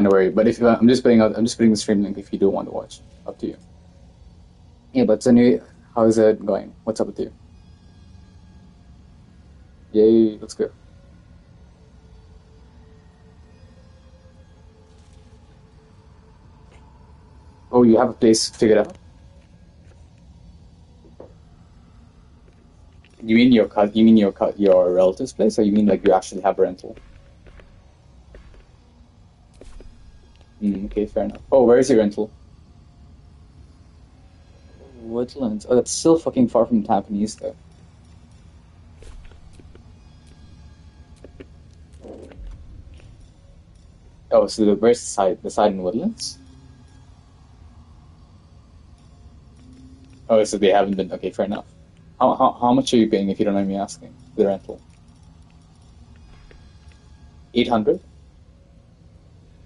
Don't worry. But if I'm just putting the stream link if you do want to watch. Up to you. Yeah, but so anyway, how's it going? What's up with you? Yay, let's go. Oh, you have a place figured out? You mean your relative's place, or you mean like you actually have a rental? Okay, fair enough. Oh, where is your rental? Woodlands. Oh, that's still fucking far from Tampines, though. Oh, so where's the side? The side in Woodlands? Oh, so they haven't been. Okay, fair enough. How much are you paying if you don't mind me asking? The rental. 800?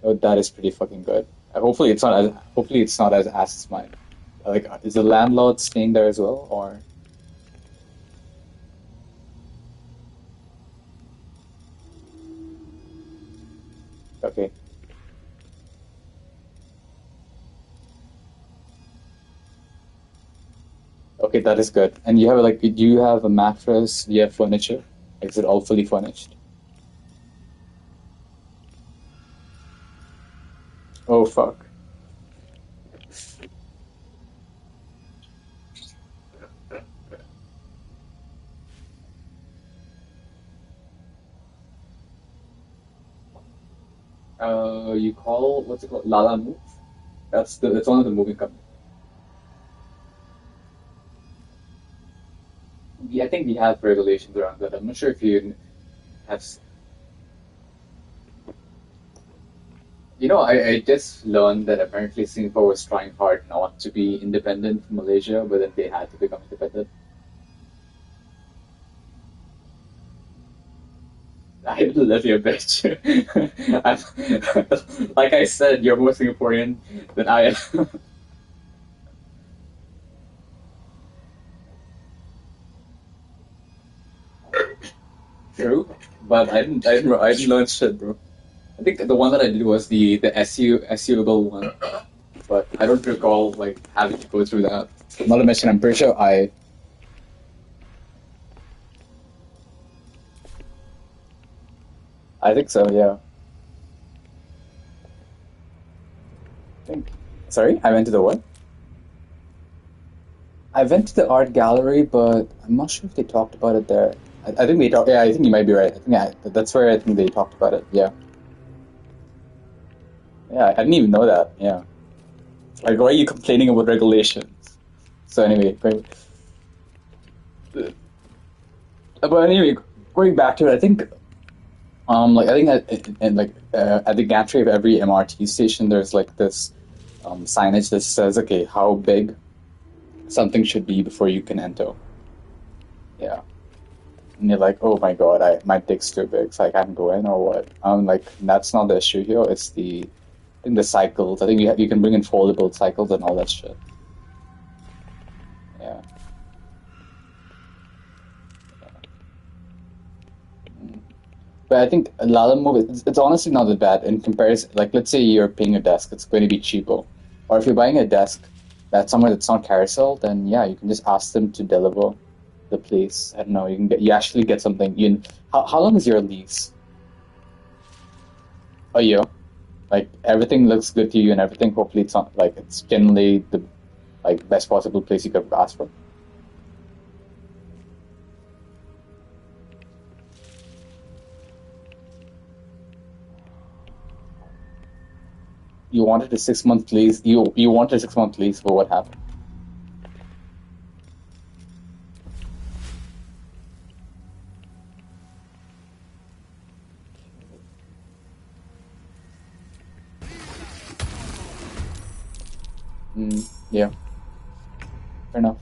Oh, that is pretty fucking good. Hopefully it's not as ass as mine. Like, is the landlord staying there as well, or? Okay. Okay, that is good. And you have like, do you have a mattress? Do you have furniture? Is it all fully furnished? Oh fuck. You call what's it called? Lala Move? That's one of the moving companies. Yeah, I think we have regulations around that. I'm not sure if you have. I just learned that apparently Singapore was trying hard not to be independent from Malaysia, but then they had to become independent. I love you, bitch. Like I said, you're more Singaporean than I am. True, but I didn't learn shit, bro. I think the one that I did was the SUable one, but I don't recall like having to go through that. Not to mention, I'm pretty sure I think so. Yeah. I think. Sorry, I went to the what? I went to the art gallery, but I'm not sure if they talked about it there. I think they talked. Yeah, I think you might be right. That's where I think they talked about it. Yeah. Yeah, I didn't even know that. Yeah. Like, why are you complaining about regulations? So anyway, going back to it, I think I think at the gantry of every MRT station, there's like this signage that says, okay, how big something should be before you can enter. Yeah. And you're like, oh my god, my dick's too big, so I can't go in or what? Like that's not the issue here. I think the cycles. I think you can bring in foldable cycles and all that shit. Yeah. But I think Lalamove, it's honestly not that bad in comparison. Like, let's say you're paying a desk, it's going to be cheaper. Or if you're buying a desk that's somewhere that's not carousel, then yeah, you can just ask them to deliver the place. I don't know, you actually get something. How long is your lease? A year. Like everything looks good to you and everything. Hopefully, it's not like it's generally the like best possible place you could ask for. You wanted a 6 month lease. You wanted a 6 month lease, but what happened? Yeah, fair enough.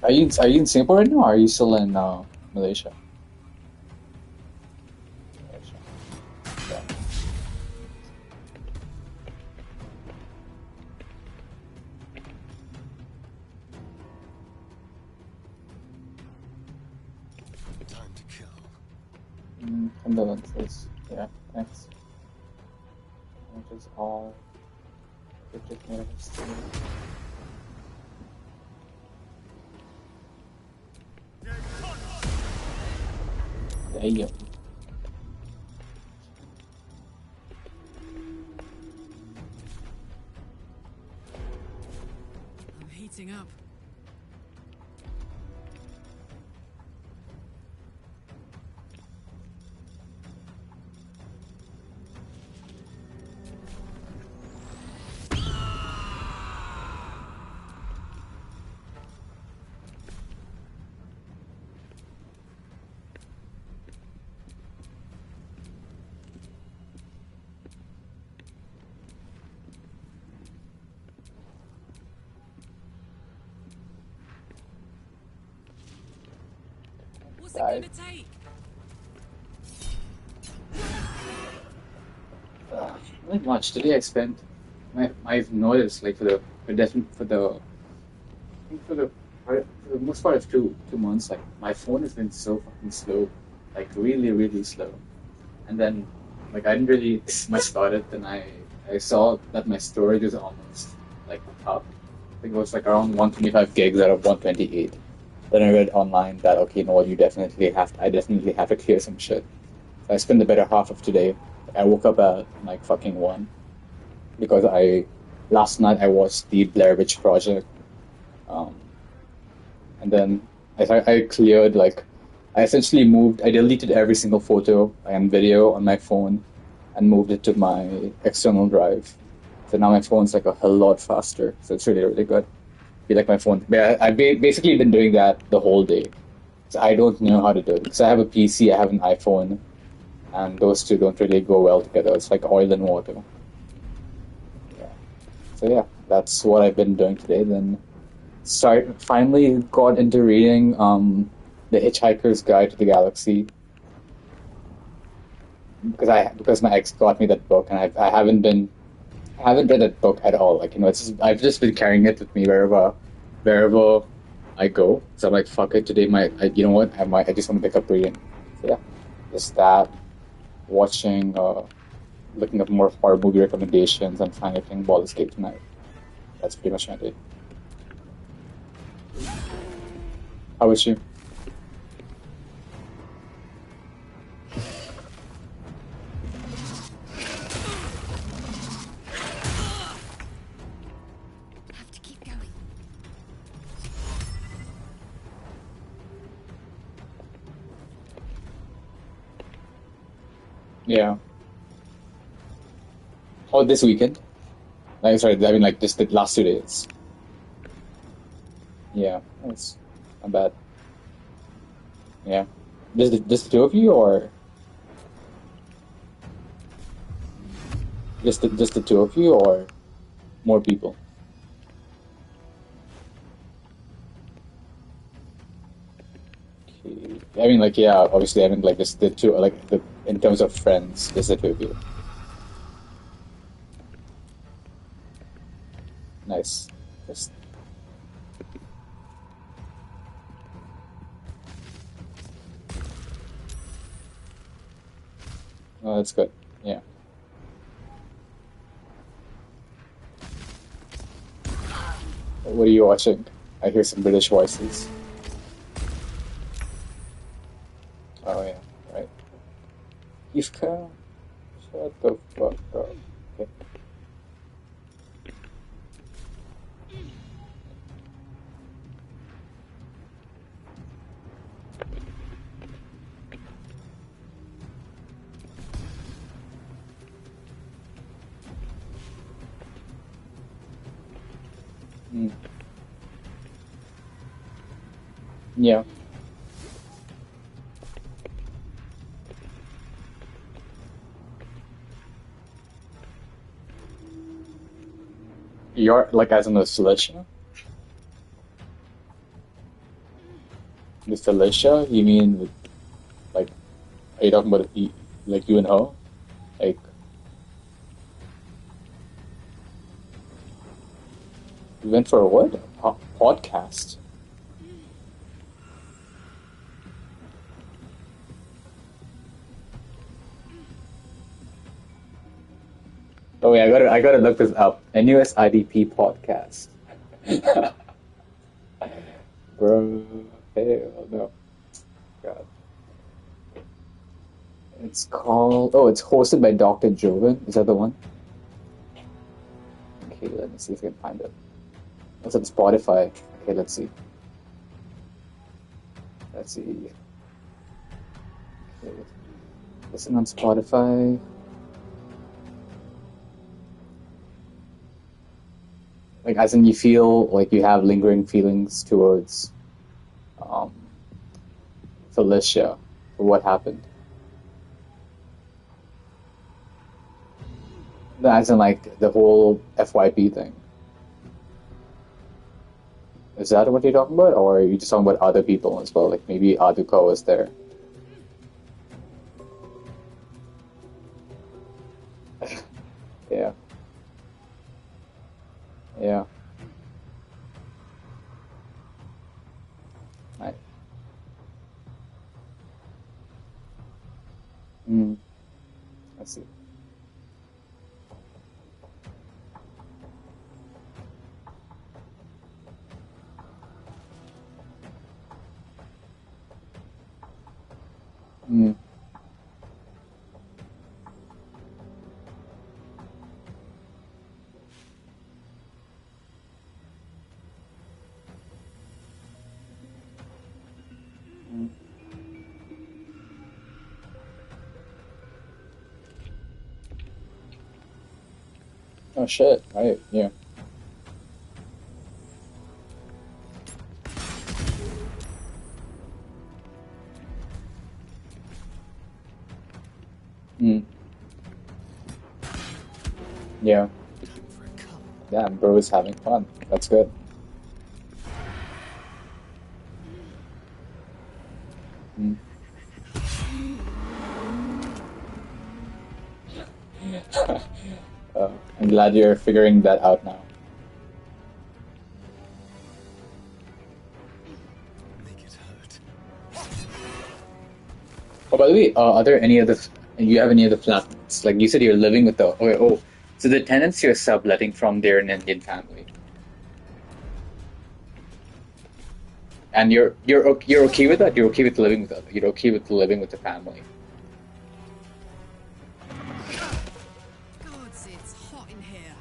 Are you in Singapore right now, or are you still in Malaysia? Malaysia. Yeah. condolences. Yeah, thanks. Which is all ridiculous. Damn. I'm heating up. What's it Died. gonna take? Not much. Today I spent. I've noticed like for the I think for the most part of two months, like my phone has been so fucking slow, like really really slow. And then like I didn't really much about it. Then I saw that my storage was almost like up. I think it was like around 125 gigs out of 128. Then I read online that okay, you know what, I definitely have to clear some shit. So I spent the better half of today. I woke up at like fucking 1 because I last night I watched the Blair Witch Project, um, and then I cleared like I deleted every single photo and video on my phone and moved it to my external drive. So now my phone's like a hell lot faster. So it's really really good. Be like my phone. Yeah, I've basically been doing that the whole day. So I don't know how to do it because I have a PC, I have an iPhone, and those two don't really go well together. It's like oil and water. Yeah. So yeah, that's what I've been doing today. Then finally got into reading The Hitchhiker's Guide to the Galaxy because my ex got me that book and I haven't read that book at all. Like, you know, I've just been carrying it with me wherever I go. So I'm like, fuck it, today you know what, I just want to pick up reading. So yeah, just that, watching, looking up more horror movie recommendations and finally playing Baldur's Gate tonight. That's pretty much my day. How about you? Have to keep going. Yeah. Oh, this weekend? Like, sorry, I mean like just the last 2 days. Yeah, that's not bad. Yeah. Just the two of you, or just the two of you, or more people? Okay. I mean, like, yeah, obviously, I mean, like, just the two, like, in terms of friends, just the two of you. Nice. Just, oh, that's good. Yeah. What are you watching? I hear some British voices. Oh, yeah, right. Yivka, shut the fuck up. Okay. Mm. Yeah. You're, like, as in the Felicia? The Felicia? You mean, like, are you talking about, like, you and her? Like, we went for a what? Podcast? Oh yeah, I gotta look this up. NUSIDP podcast. Bro, hell no. God. It's called. Oh, it's hosted by Dr. Joven. Is that the one? Okay, let me see if I can find it. It's on Spotify. Okay, let's see. Let's see. Okay. Listen on Spotify. Like, as in, you feel like you have lingering feelings towards um, Felicia for what happened. As in, like, the whole FYP thing. Is that what you're talking about? Or are you just talking about other people as well? Like, maybe Aduko was there. Yeah, yeah. I, mm, I see. Mm, mm. Oh shit! Right? Yeah. Mm, yeah. For a cup. Damn, bro is having fun. That's good. Mm. I'm glad you're figuring that out now. Make it hurt. Oh, by the way, are there any other? You have any other flatmates? Like you said, you're living with the. Okay, oh, so the tenants you're subletting from, they're an Indian family, and you're okay with that. You're okay with living with that. You're okay with living with the family. Gods, it's hot in here.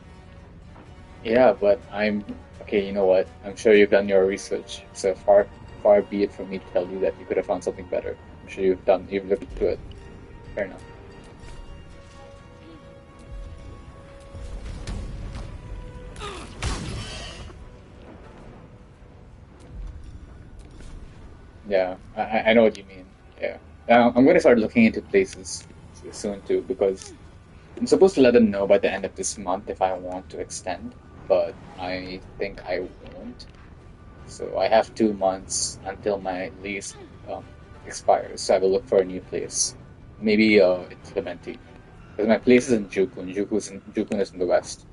Yeah, but I'm okay. You know what? I'm sure you've done your research. So far be it from me to tell you that you could have found something better. I'm sure you've looked into it. Fair enough. Yeah, I know what you mean. Yeah, I'm going to start looking into places soon too because I'm supposed to let them know by the end of this month if I want to extend, but I think I won't. So I have 2 months until my lease um, expires. So I will look for a new place, maybe in Clementi, because my place is in Jukun. Jukun is in the west,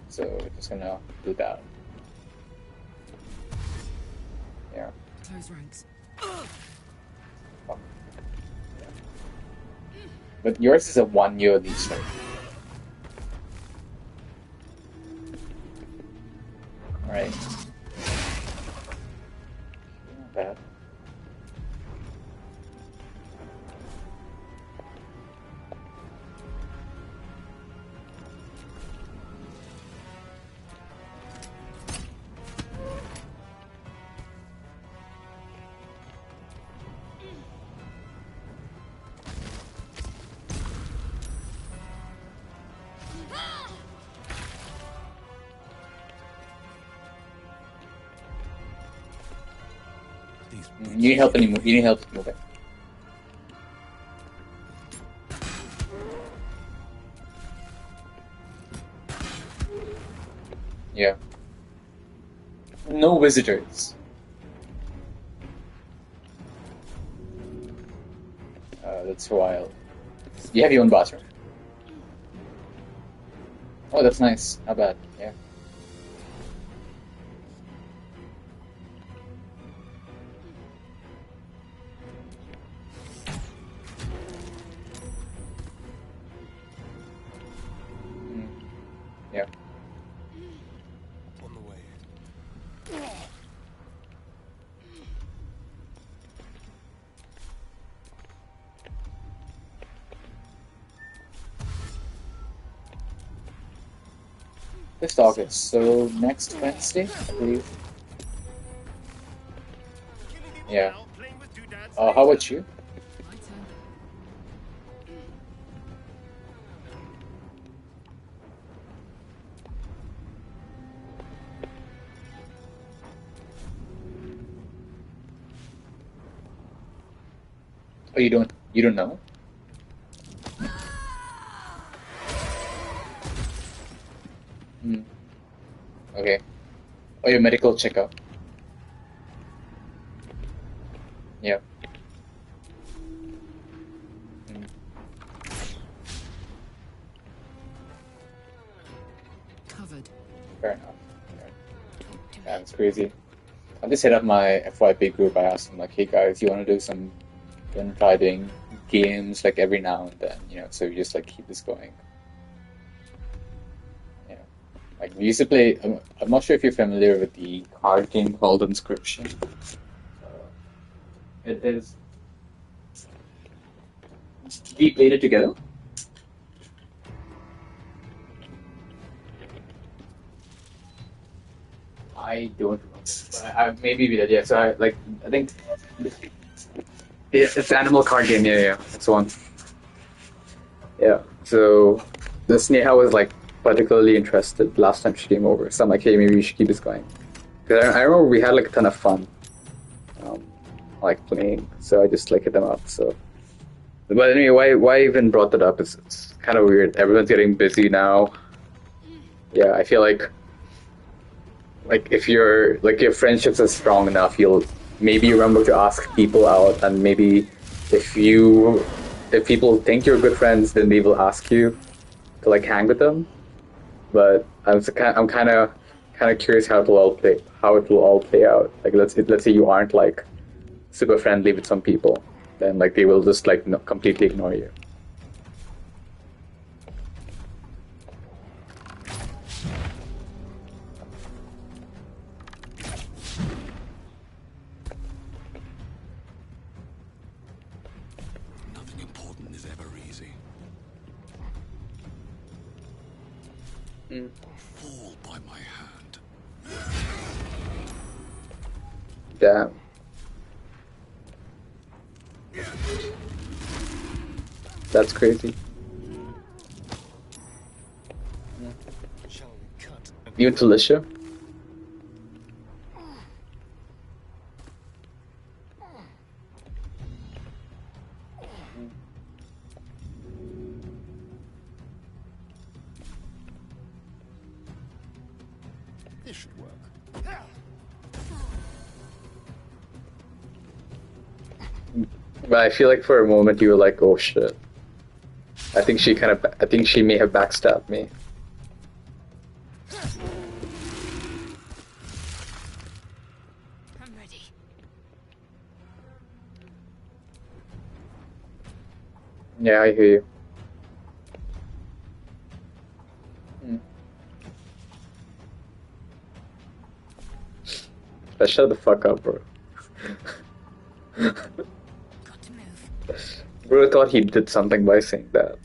so we're just gonna do that. Yeah. Close ranks. Fuck. Yeah. But yours is a 1 year lease, right? All right. Not bad. These You boots need help should anymore? You need help moving? Yeah. No visitors. That's wild. You have your own bathroom. Oh, that's nice. Not bad. Yeah. This August, so next Wednesday, I believe. Killing people Yeah. now, playing with doodads How later. about you? My turn. Oh, you don't know? Hmm. Okay. Oh, your medical checkup. Yeah. Hmm. Covered. Fair enough. Yeah. Talk to Yeah, me. it's crazy. I just hit up my FYP group. I asked them like, "Hey guys, you want to do some, you want to try doing games like every now and then, so we just like keep this going." Yeah. Like we used to play. I'm not sure if you're familiar with the card game called Inscription. It is. We played it together. I don't remember. But maybe we did. Yeah. So I think it's Animal Card Game. Yeah, yeah. That's the one. Yeah. So the Sneha was like particularly interested last time she came over. So I'm like, hey, maybe we should keep this going. Because I remember we had like a ton of fun, um, like playing. So I just like hit them up. So, but anyway, why I even brought that up? It's kind of weird. Everyone's getting busy now. Yeah, I feel like if you're like your friendships are strong enough, you'll maybe remember to ask people out, and maybe if you if people think you're good friends, then they will ask you to like hang with them. But I'm kind of curious how it will all play out. Like let's say you aren't like super friendly with some people, then like they will just like no, completely ignore you. Nothing important is ever easy. Mm. Fall by my hand. Damn, that's crazy. Shall we cut? Even Felicia. This should work. But I feel like for a moment you were like, oh shit. I think she may have backstabbed me. I'm ready. Yeah, I hear you. Mm. Shut the fuck up, bro. Got to move. Bro thought he did something by saying that.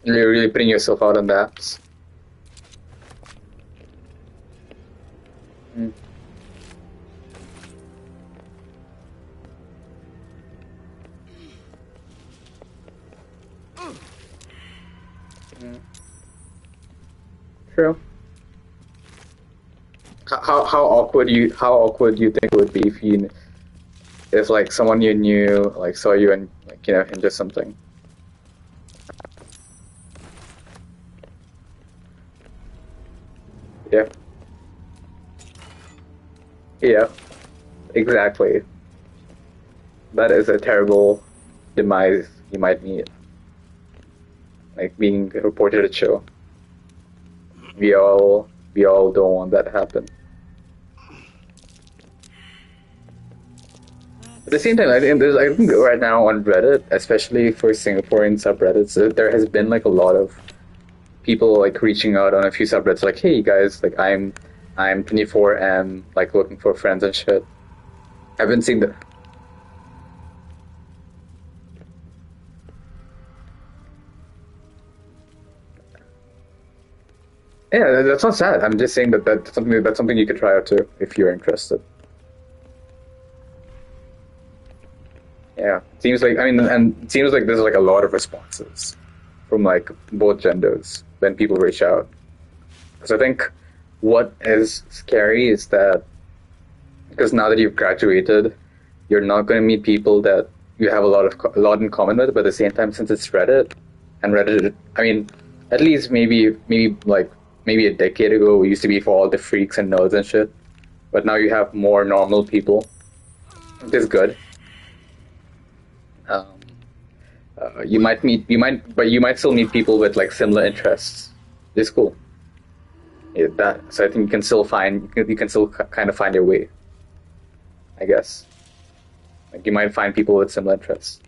You're really putting yourself out on the apps. Mm. Mm. True. How awkward you think it would be if like someone you knew like saw you and like into something. Yeah. Yeah. Exactly. That is a terrible demise you might meet. Like being reported at show. We all don't want that to happen. At the same time, I think right now on Reddit, especially for Singaporean subreddits, there has been like a lot of people like reaching out on a few subreddits, like, "Hey guys, like I'm 24 and like looking for friends and shit." I've been seeing that. Yeah, that's not sad. I'm just saying that that's something you could try out too if you're interested. Yeah, seems like and it seems like there's like a lot of responses from like both genders when people reach out. Because I think what is scary is that because now that you've graduated, you're not going to meet people that you have a lot in common with. But at the same time, since it's Reddit, and Reddit, I mean, at least maybe a decade ago, we used to be for all the freaks and nerds and shit. But now you have more normal people, which is good. Um, you might still meet people with like similar interests. It's cool. Yeah, so I think you can still kind of find your way. I guess like you might find people with similar interests.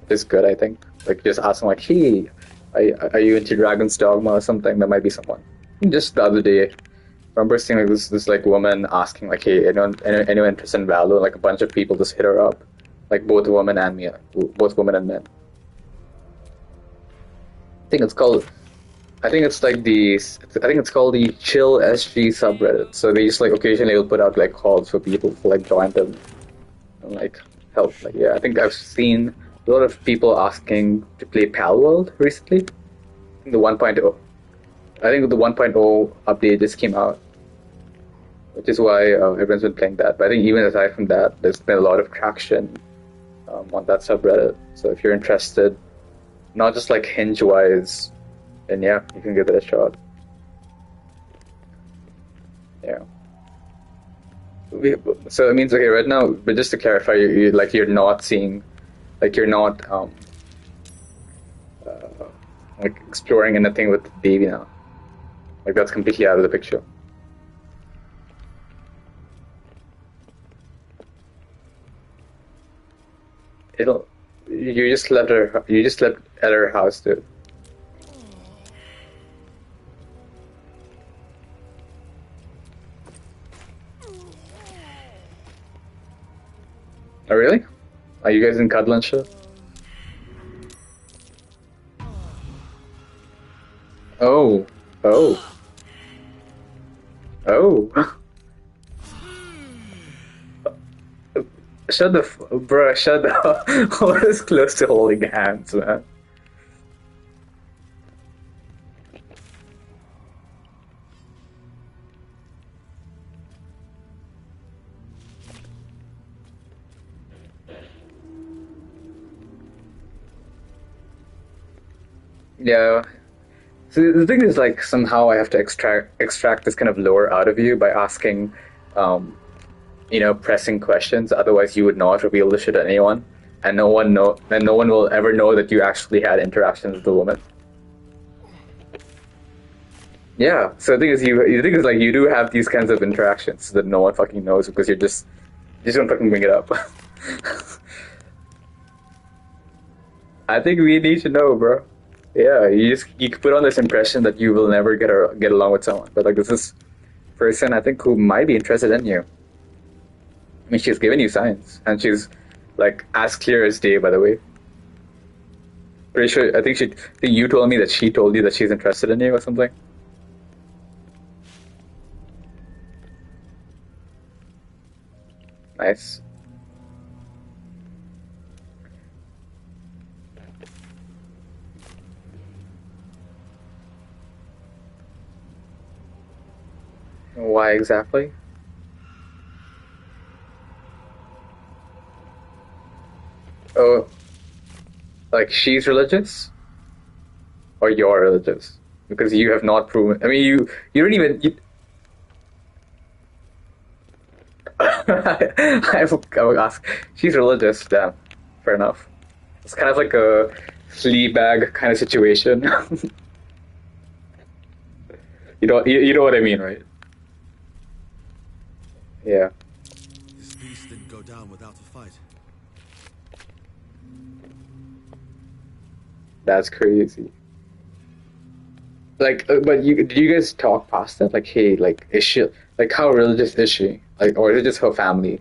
It's good, I think. Like just ask them like, "Hey, are you into Dragon's Dogma or something?" That might be someone. Just the other day, I remember seeing like this like woman asking like, "Hey, anyone interested in Valor?" Like a bunch of people just hit her up, like both women and men. I think it's called. I think it's like I think it's called the Chill SG subreddit. So they just like occasionally will put out like calls for people to like join them and like help. Like yeah, I think I've seen a lot of people asking to play Pal World recently. The 1.0. I think the 1.0 update just came out, which is why everyone's been playing that. But I think even aside from that, there's been a lot of traction on that subreddit. So if you're interested, not just like hinge wise, then yeah, you can give it a shot. Yeah. So it means okay right now, but just to clarify, you're not seeing, like you're not uh, like exploring anything with the baby now. Like that's completely out of the picture. It'll. You just slept at her house, dude. Oh really? Are you guys in cuddle and shit? Oh, oh, oh. Shut up. What is close to holding hands, man? Yeah. So the thing is, like, somehow I have to extract this kind of lore out of you by asking, um, pressing questions. Otherwise, you would not reveal this shit to anyone, and no one will ever know that you actually had interactions with the woman. Yeah. So the thing is, the thing is, like, you do have these kinds of interactions that no one fucking knows because you just don't fucking bring it up. I think we need to know, bro. Yeah, you can put on this impression that you will never get along with someone, but like this person I think who might be interested in you. I mean, she's given you signs, and she's like as clear as day, by the way. Pretty sure. I think you told me that she told you that she's interested in you or something. Nice. Why exactly? Oh, like she's religious or you're religious? Because you have not proven. I mean, you don't even. I would ask. She's religious. Damn, fair enough. It's kind of like a Fleabag kind of situation. You know what I mean, right? Yeah, This feast didn't go down without a fight. that's crazy. Like, but you did you guys talk past that? Like, hey, like, is she like how religious is she? Like, or is it just her family?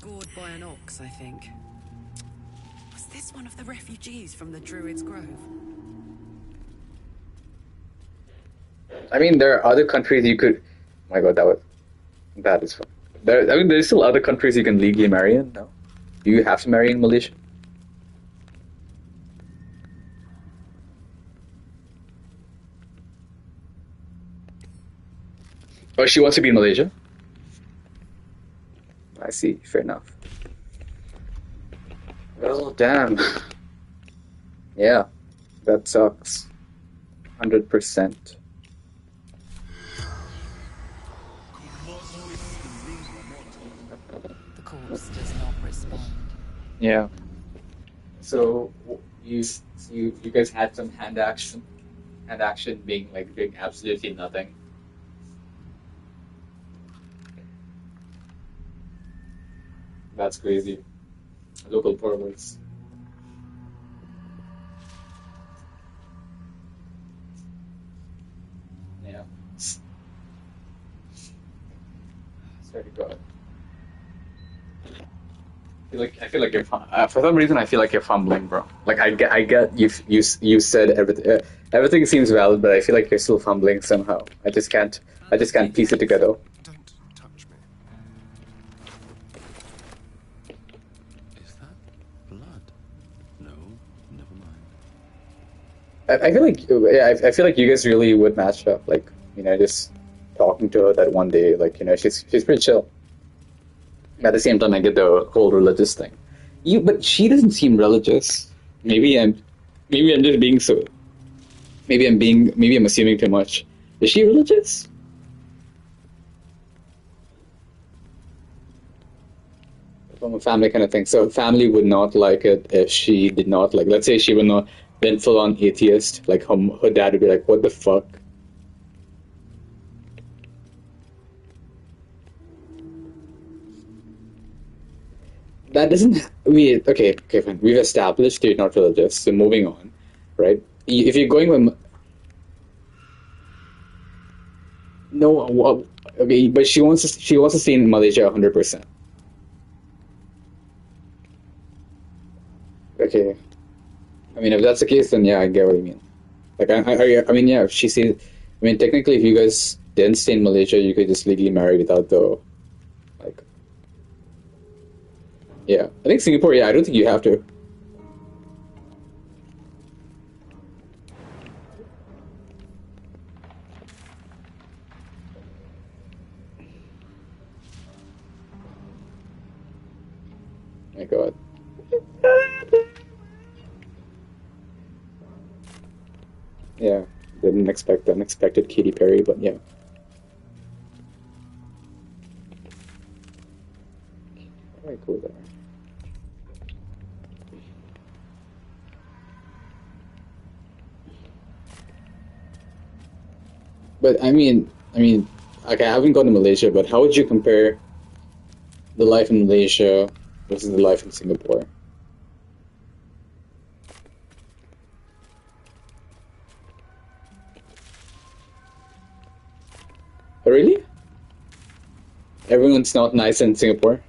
Gored by an ox, I think. Was this one of the refugees from the Druids' Grove? I mean, there are other countries you could. Oh my God, that is fun. There, I mean, there's still other countries you can legally marry in. No, do you have to marry in Malaysia? Oh, she wants to be in Malaysia. I see. Fair enough. Well, damn. Yeah, that sucks. 100%. The corpse does not respond. Yeah. So you you guys had some hand action being like doing absolutely nothing. That's crazy. Local portals. Yeah. Swear to God. I feel like for some reason I feel like you're fumbling, bro. Like I get you said everything. Everything seems valid, but I feel like you're still fumbling somehow. I just can't piece it together. Don't touch me. Is that blood? No, never mind. I feel like yeah, I feel like you guys really would match up. Like just talking to her that one day, like she's pretty chill. At the same time, I get the whole religious thing. But she doesn't seem religious. Maybe I'm, maybe I'm just being so. Maybe I'm assuming too much. Is she religious? From a family kind of thing. So family would not like it if she did not like. Let's say she would not been full on atheist. Like her dad would be like, "What the fuck?" That doesn't. We okay, fine. We've established you're not religious. So moving on, right? If you're going with no, okay, but she wants to stay in Malaysia 100%. Okay, I mean if that's the case, then yeah, I get what you mean. Like I mean yeah, if she says, I mean technically, if you guys didn't stay in Malaysia, you could just legally marry without the like. Yeah, I think Singapore. Yeah, I don't think you have to. My God. Yeah, didn't expect the unexpected Katy Perry, but yeah. How do I go there? But like I haven't gone to Malaysia, but how would you compare the life in Malaysia versus the life in Singapore? Oh, really? Everyone's not nice in Singapore.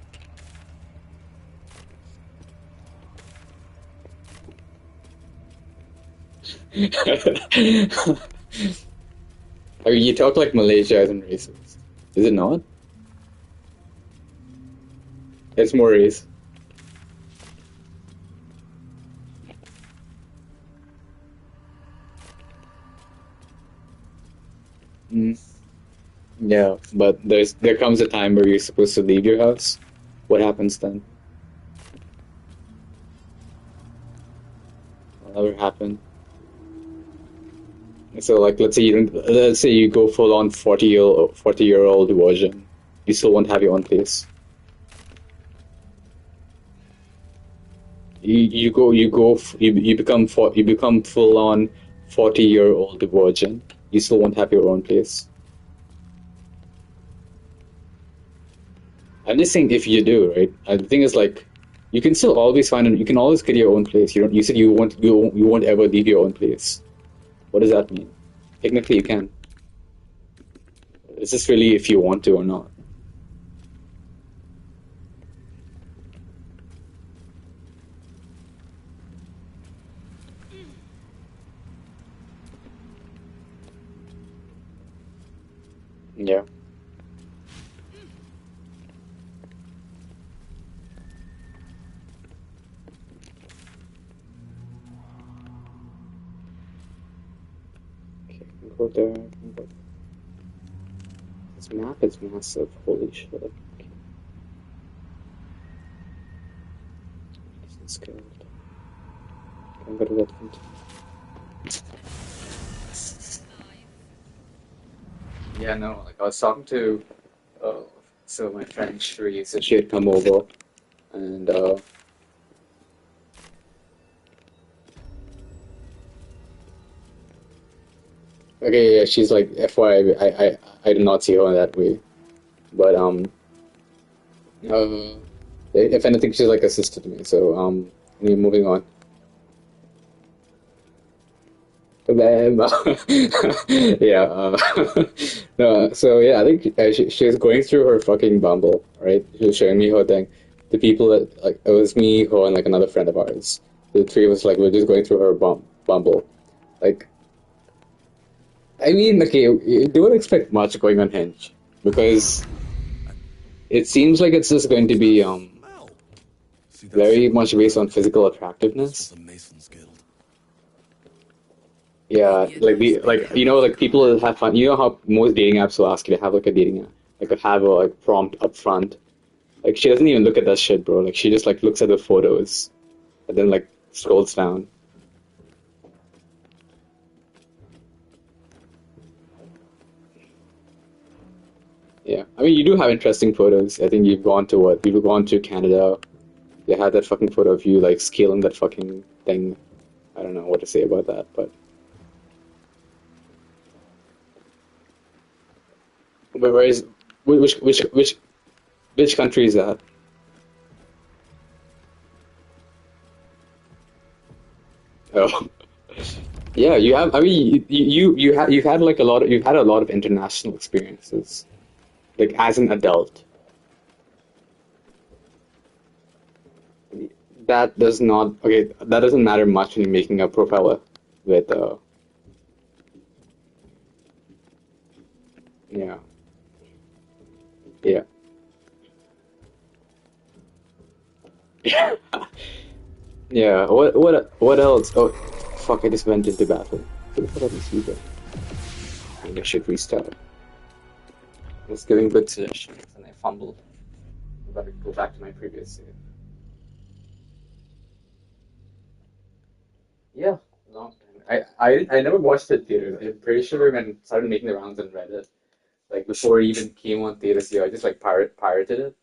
I mean, you talk like Malaysia isn't racist. Is it not? It's more race. Mm. Yeah, but there comes a time where you're supposed to leave your house. What happens then? Whatever happened. So like let's say you go full on 40-year-old version. You still won't have your own place. You become full on 40-year-old virgin. You still won't have your own place. I'm just saying if you do, right? The thing is like you can still always you can always get your own place. You said you won't ever leave your own place. What does that mean? Technically you can. It's just really if you want to or not. Yeah. Okay, go there. Go. This map is massive. Holy shit. Okay. It's good. I'm gonna let them. Yeah, no, like I was talking to so my friend Shri, so she had come over and okay, yeah, she's like FYI, I did not see her in that way. But uh if anything she's like a sister to me, so anyway, moving on. Then, yeah, no, so yeah, I think she was going through her fucking Bumble, right? She was showing me her thing. The people that like it was me, her, and like another friend of ours. The three of us like we're just going through her Bumble. Like, I mean, okay, you don't expect much going on Hinge because it seems like it's just going to be Smell. See that very smoke? much based on physical That's attractiveness. from the Masons Guild. Yeah, Maybe a like nice the big like you hammer know for like people combat. that have fun. You know how most dating apps will ask you to have like a dating app, like have a like prompt up front. Like she doesn't even look at that shit, bro. Like she just like looks at the photos and then like scrolls down. Yeah, I mean you do have interesting photos. I think you've gone to what? You've gone to Canada. You had that fucking photo of you like scaling that fucking thing. I don't know what to say about that, but where is which country is that? Oh. Yeah, you have. I mean, you've had a lot of international experiences, like as an adult. That does not okay. That doesn't matter much when you're making a profile with yeah, yeah, yeah. What else? Oh, fuck! I just went into battle. What happened to you there? I think I should restart. I was giving good suggestions and I fumbled. I gotta go back to my previous save. Yeah, long time. I never watched it theater. I'm pretty sure when it started making the rounds on Reddit, like before it even came on theaters here, I just like pirated it.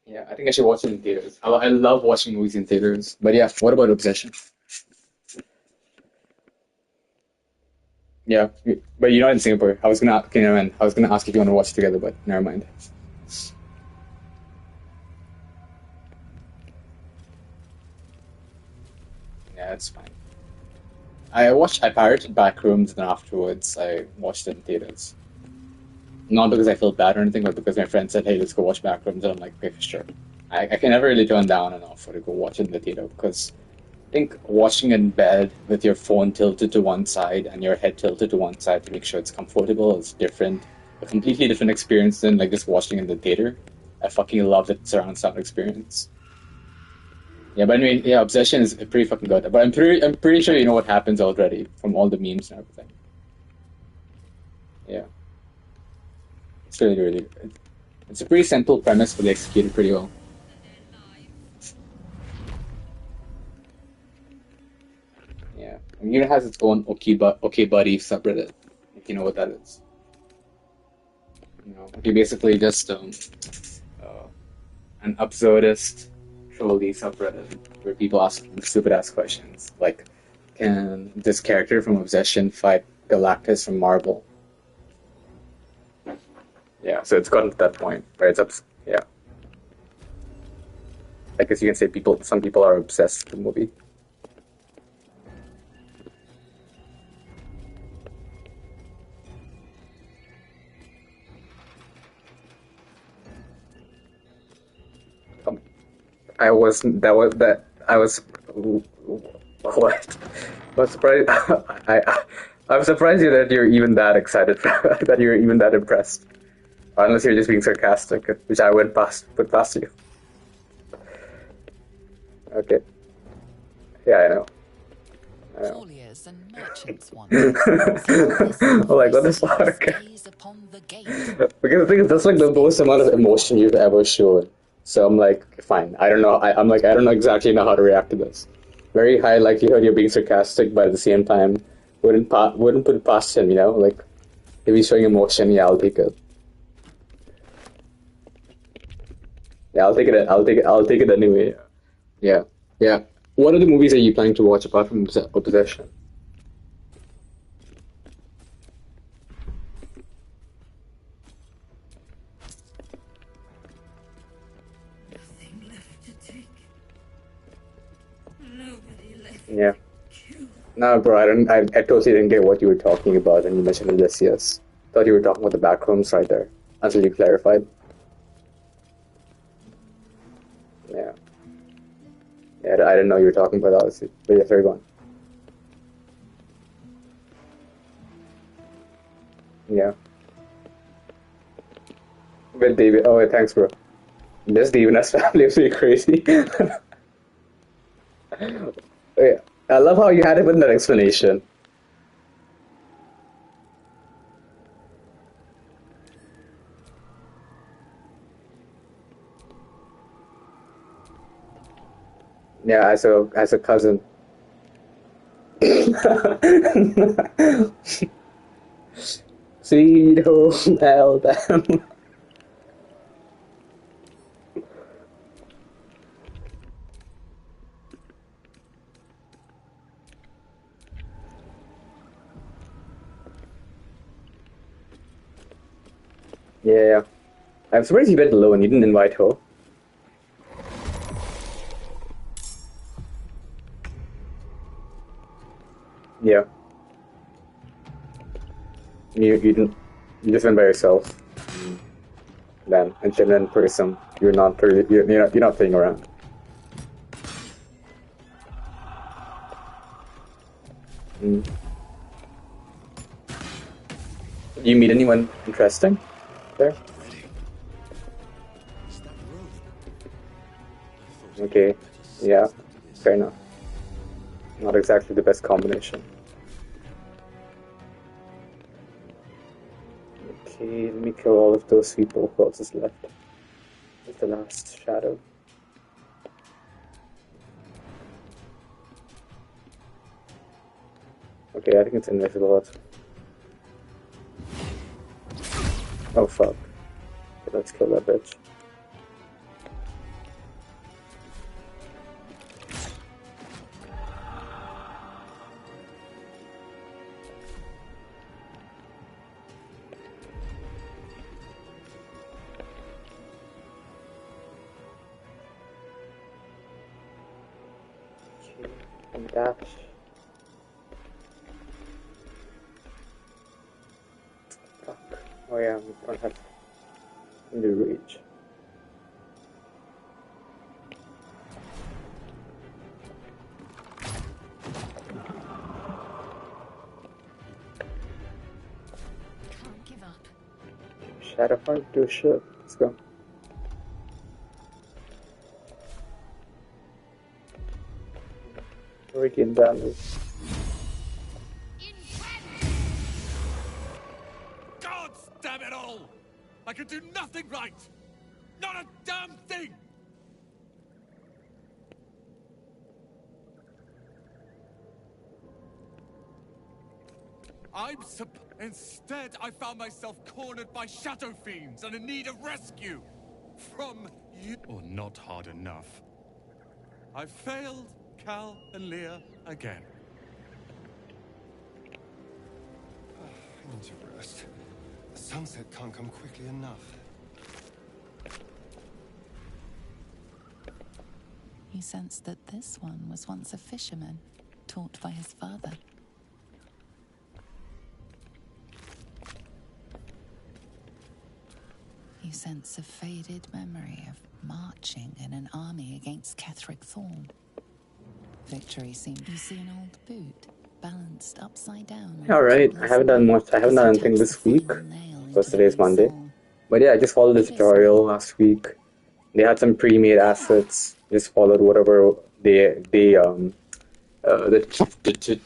Yeah, I think I should watch it in theaters. I love watching movies in theaters. But yeah, what about Obsession? Yeah, but you're not in Singapore. I was gonna, okay, never mind. I was gonna ask if you want to watch it together, but never mind. Yeah, it's fine. I pirated Backrooms, and afterwards I watched it in theaters. Not because I felt bad or anything, but because my friend said, "Hey, let's go watch Backrooms," and I'm like, "Okay, sure." I can never really turn down an offer to go watch it in the theater because think watching in bed with your phone tilted to one side and your head tilted to one side to make sure it's comfortable is different. A completely different experience than like just watching in the theater. I fucking love the surround sound experience. Yeah, but anyway, yeah, Obsession is pretty fucking good. But I'm pretty sure you know what happens already from all the memes and everything. Yeah, it's really good. It's a pretty simple premise, but they execute it pretty well. Yeah, and it even has its own okay buddy subreddit, if you know what that is. Okay, basically just uh, an absurdist trolley subreddit where people ask stupid ass questions like, can this character from Obsession fight Galactus from Marvel? Yeah, so it's gotten to that point where yeah. I guess you can say some people are obsessed with the movie. Um, I was that was that I was what? I was surprised. I'm surprised that you're even that excited that you're even that impressed. Unless you're just being sarcastic, which I would put past you. Okay. Yeah, I know. I know. Hauliers and merchants want. This Like, what the voice fuck? stays upon the gate. Because the thing is, that's like the most amount of emotion you've ever shown. So I'm like, fine. I don't know. I'm like, I don't know exactly know how to react to this. Very high likelihood you're being sarcastic, but at the same time, wouldn't put it past him. Like if he's showing emotion, yeah, I'll take it. Yeah, I'll take it. I'll take it. I'll take it anyway. Yeah, yeah. What other movies are you planning to watch apart from Possession? Nothing left to take. Nobody left. Yeah. No, bro, I totally didn't get what you were talking about when you mentioned Odysseus. Thought you were talking about the back rooms right there until you clarified. Yeah. Yeah, I didn't know you were talking about Odyssey. But yeah, sorry, go on. Yeah. With David. Oh, yeah, thanks, bro. This Devinas family is pretty crazy. Yeah. I love how you had it with that explanation. Yeah, as a cousin. Sweet home Alabama. Yeah. I'm surprised you went alone. You didn't invite her. Yeah. You didn't. You just went by yourself. Then and genuine person. You're not playing around. Mm. Did you meet anyone interesting there? Ready. Is that Roland? I thought Okay. he'd better Yeah. sense that he is. Fair enough. Not exactly the best combination. Okay, let me kill all of those people. Who else is left? What's the last shadow? Okay, I think it's invisible. Oh fuck. Okay, let's kill that bitch. Okay, and dash. Fuck. Oh yeah, we don't have any reach. Shadowheart to a ship. Let's go. Hurricane damage. God damn it all! I can do nothing right! Not a damn thing! Instead, I found myself cornered by shadow fiends and in need of rescue. From you. Or not hard enough. I failed Cal and Leah again. I need to rest. The sunset can't come quickly enough. He sensed that this one was once a fisherman, taught by his father. He sensed a faded memory of marching in an army against Ketheric Thorn. Victory seemed. You see an old boot balanced upside down. All right, I haven't done much. I haven't done anything this week because today's Monday. But yeah, I just followed the tutorial last week. They had some pre-made assets. Just followed whatever the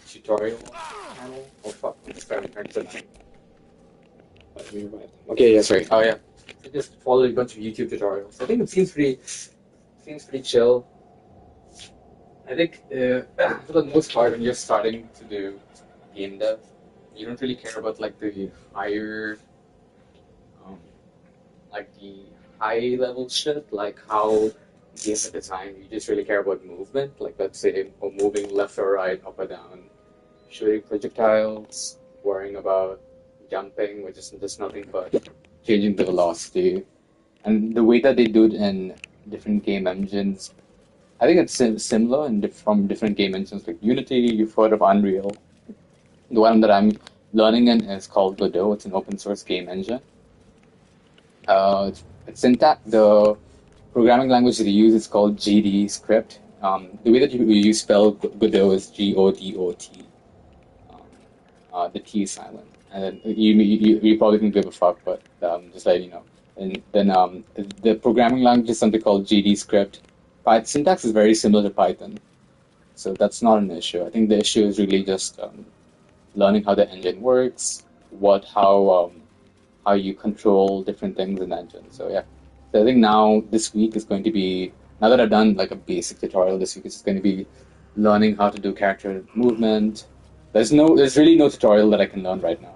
tutorial channel. Oh fuck! I'm trying to okay, yeah, sorry. Oh yeah, I just followed a bunch of YouTube tutorials. I think it seems pretty chill. I think for the most part, when you're starting to do game dev, you don't really care about like the um, the high level shit, like how games are designed. You just really care about movement, like let's say moving left or right, up or down, shooting projectiles, worrying about jumping, which is just nothing but changing the velocity. And the way that they do it in different game engines, I think it's similar from different game engines like Unity. You've heard of Unreal. The one that I'm learning in is called Godot. It's an open source game engine. It's syntax. The programming language that they use is called GD script. The way that you spell Godot is Godot. The T is silent, and then you probably can give a fuck, but just let you know. And then the programming language is something called GD script. Syntax is very similar to Python, so that's not an issue. I think the issue is really just learning how the engine works, how you control different things in the engine. So yeah, so I think now this week is going to be, now that I've done like a basic tutorial this week, it's going to be learning how to do character movement. There's really no tutorial that I can learn right now,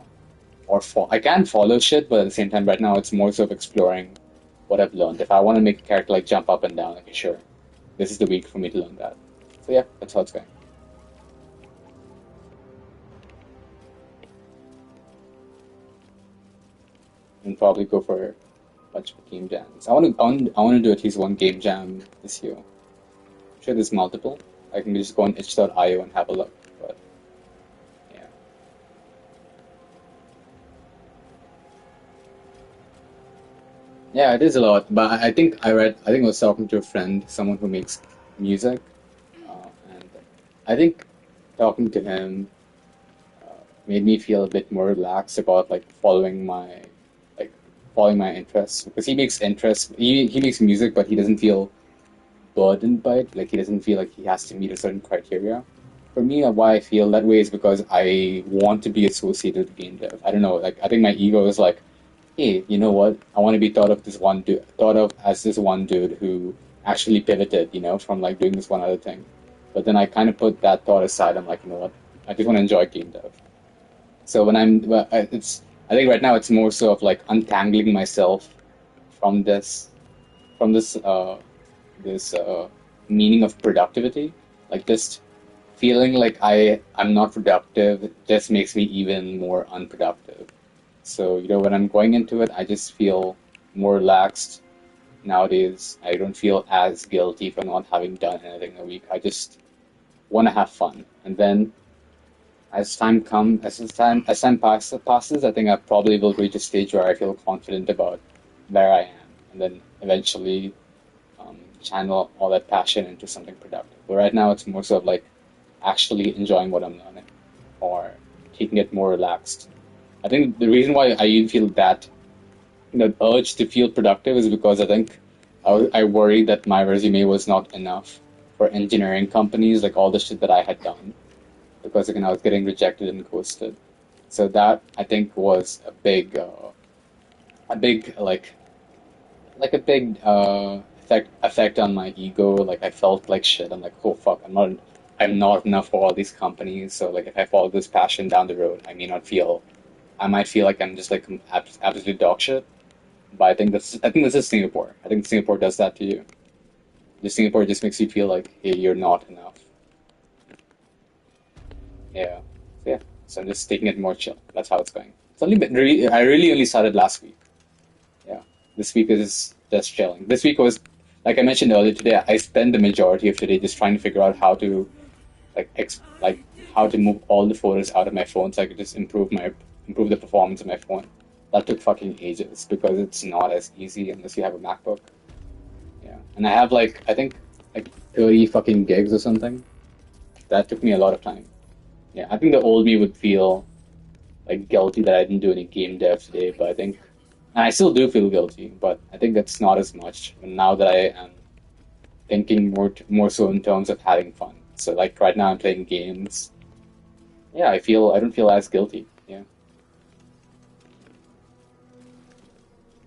I can follow shit, but at the same time, right now it's more so of exploring what I've learned. If I want to make a character like jump up and down, okay, sure, this is the week for me to learn that. So yeah, that's how it's going. And probably go for a bunch of game jams. I want to do at least one game jam this year. I'm sure there's multiple. I can just go on itch.io and have a look. But yeah. Yeah, it is a lot. But I think I was talking to a friend, someone who makes music, and I think talking to him made me feel a bit more relaxed about like following my interests, because he makes he makes music, but he doesn't feel burdened by it. Like he doesn't feel like he has to meet a certain criteria. For me, why I feel that way is because I want to be associated with game dev. I don't know. Like I think my ego is like, hey, you know what? I want to be thought of as this one dude who actually pivoted, from like doing this one other thing. But then I kind of put that thought aside. I'm like, you know what? I just want to enjoy game dev. So I think right now it's more so of like untangling myself from this meaning of productivity. Like just feeling like I'm not productive just makes me even more unproductive. So when I'm going into it, I just feel more relaxed nowadays. I don't feel as guilty for not having done anything a week. I just want to have fun, and then as time passes, I think I probably will reach a stage where I feel confident about where I am, and then eventually channel all that passion into something productive. But right now, it's more so of like actually enjoying what I'm learning, or taking it more relaxed. I think the reason why I even feel that the urge to feel productive is because I think I worried that my resume was not enough for engineering companies, like all the shit that I had done, because again I was getting rejected and ghosted. So that I think was a big like a big effect on my ego. Like I felt like shit. I'm like, oh fuck, I'm not enough for all these companies. So like if I follow this passion down the road, I might feel like I'm just like absolute dog shit. But I think this is Singapore. I think Singapore does that to you. Just Singapore just makes you feel like, hey, you're not enough. Yeah. So yeah. So I'm just taking it more chill. That's how it's going. It's only been really, I really only started last week. Yeah. This week is just chilling. This week was, like I mentioned earlier today, I spent the majority of today just trying to figure out how to like how to move all the photos out of my phone so I could just improve the performance of my phone. That took fucking ages because it's not as easy unless you have a MacBook. Yeah. And I have I think like 30 fucking gigs or something. That took me a lot of time. Yeah, I think the old me would feel like guilty that I didn't do any game dev today, but I think and I still do feel guilty, but I think it's not as much now that I am thinking more so in terms of having fun. So like right now I'm playing games. Yeah, I don't feel as guilty. Yeah.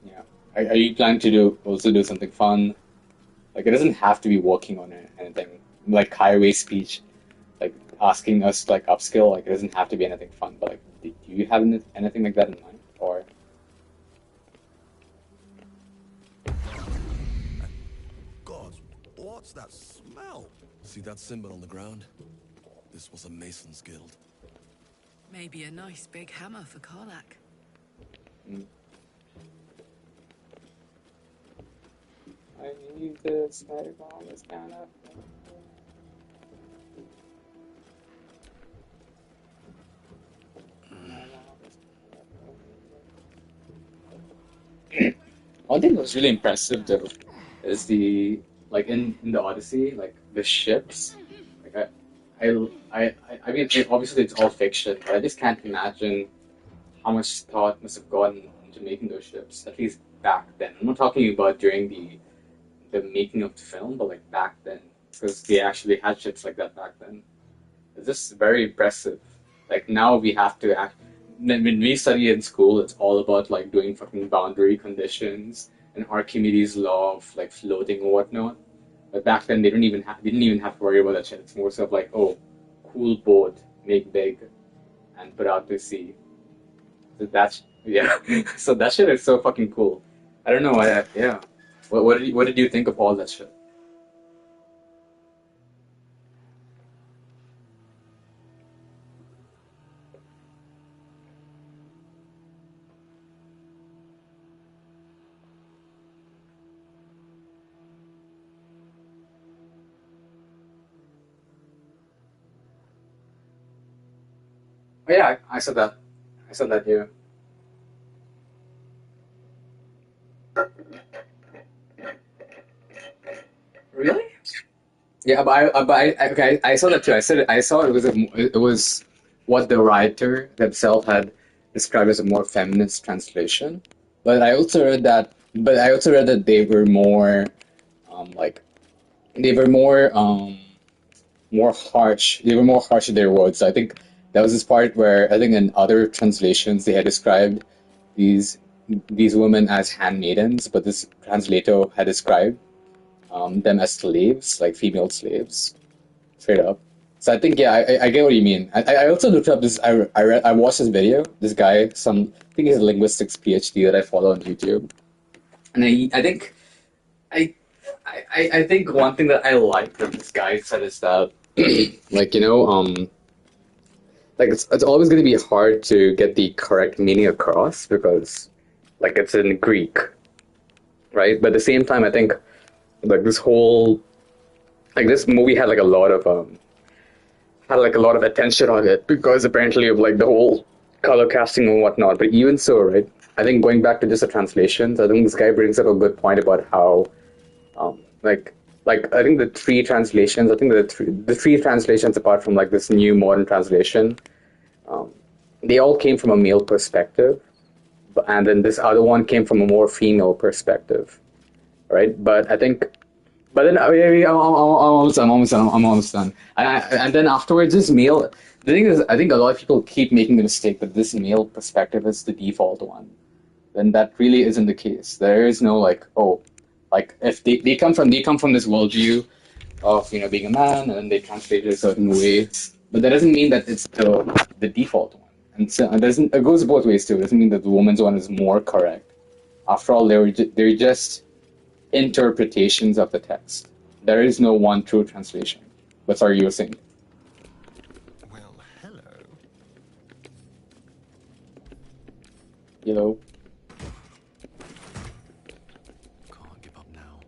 Yeah. Are you planning to do something fun? Like it doesn't have to be working on anything like highway speech, like asking us to like upskill. Like it doesn't have to be anything fun. But like, do you have anything like that in mind? Or God, what's that smell? See that symbol on the ground? This was a Mason's Guild. Maybe a nice big hammer for Karlak. mm, I need this. My mom is kind of. One thing that was really impressive though is the like in the Odyssey, like the ships. Like I mean, obviously it's all fiction, but I just can't imagine how much thought must have gone into making those ships, at least back then. I'm not talking about during the making of the film, but like back then, because they actually had ships like that back then. It's just very impressive. Like now we have to act. When we study in school, it's all about like doing fucking boundary conditions and Archimedes' law of like floating or whatnot. But back then they didn't even have to worry about that shit. It's more so of like, oh, cool boat, make big, and put out to sea. So that's yeah. So that shit is so fucking cool. I don't know. Yeah. What did you think of all that shit? Oh, yeah, I saw that. I saw that. Yeah. Really? Yeah, okay, I saw that too. I saw it was what the writer themselves had described as a more feminist translation. But I also read that they were more like they were more harsh. They were more harsh in their words. I think that was this part where I think in other translations they had described these these women as handmaidens, but this translator had described them as slaves, like female slaves. Straight up. So I think yeah, I get what you mean. I also looked up this. I watched this video. This guy, I think he's a linguistics PhD that I follow on YouTube, and I think I I think one thing that I like that this guy said is that like like it's always going to be hard to get the correct meaning across because like it's in Greek, right? But at the same time, I think like this movie had like a lot of had like a lot of attention on it because apparently of like the whole color casting and whatnot. But even so, right? I think going back to just the translations, I think this guy brings up a good point about how, um, like, I think the three translations, I think the three translations apart from like this new modern translation, um, they all came from a male perspective. and then this other one came from a more female perspective, right? But I think, but then I'm almost done. And then afterwards, this male. The thing is, I think a lot of people keep making the mistake that this male perspective is the default one. Then that really isn't the case. There is no like, oh, like if they come from this worldview of being a man, and then they translate it a certain way. But that doesn't mean that it's the default one. And so it goes both ways too. It doesn't mean that the woman's one is more correct. After all, they're just interpretations of the text. There is no one true translation. But sorry, you were saying. Well, hello. You know, Can't give up now.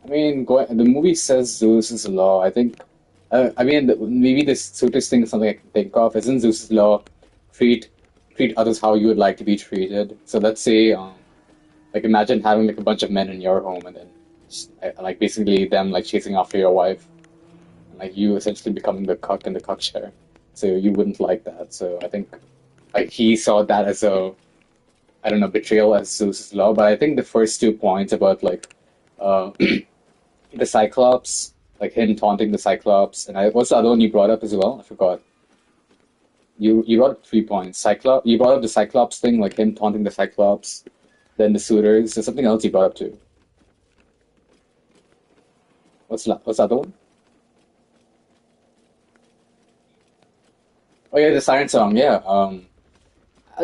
I mean, the movie says Zeus's law. I think, I mean, maybe this sutist thing is something I can think of. Isn't Zeus's law treat treat others how you would like to be treated? So let's say, like imagine having like a bunch of men in your home, and then like basically them like chasing after your wife, and like you essentially becoming the cuck in the cuck share. So you wouldn't like that. So I think like he saw that as a, I don't know, betrayal as Zeus's law. But I think the first 2 points about like uh the Cyclops, like him taunting the Cyclops, and what's the other one you brought up as well? I forgot. You brought up 3 points. Cyclops. You brought up the Cyclops thing, like him taunting the Cyclops. Then the suitors. There's something else you brought up too. What's the other one? Oh yeah, the siren song. Yeah.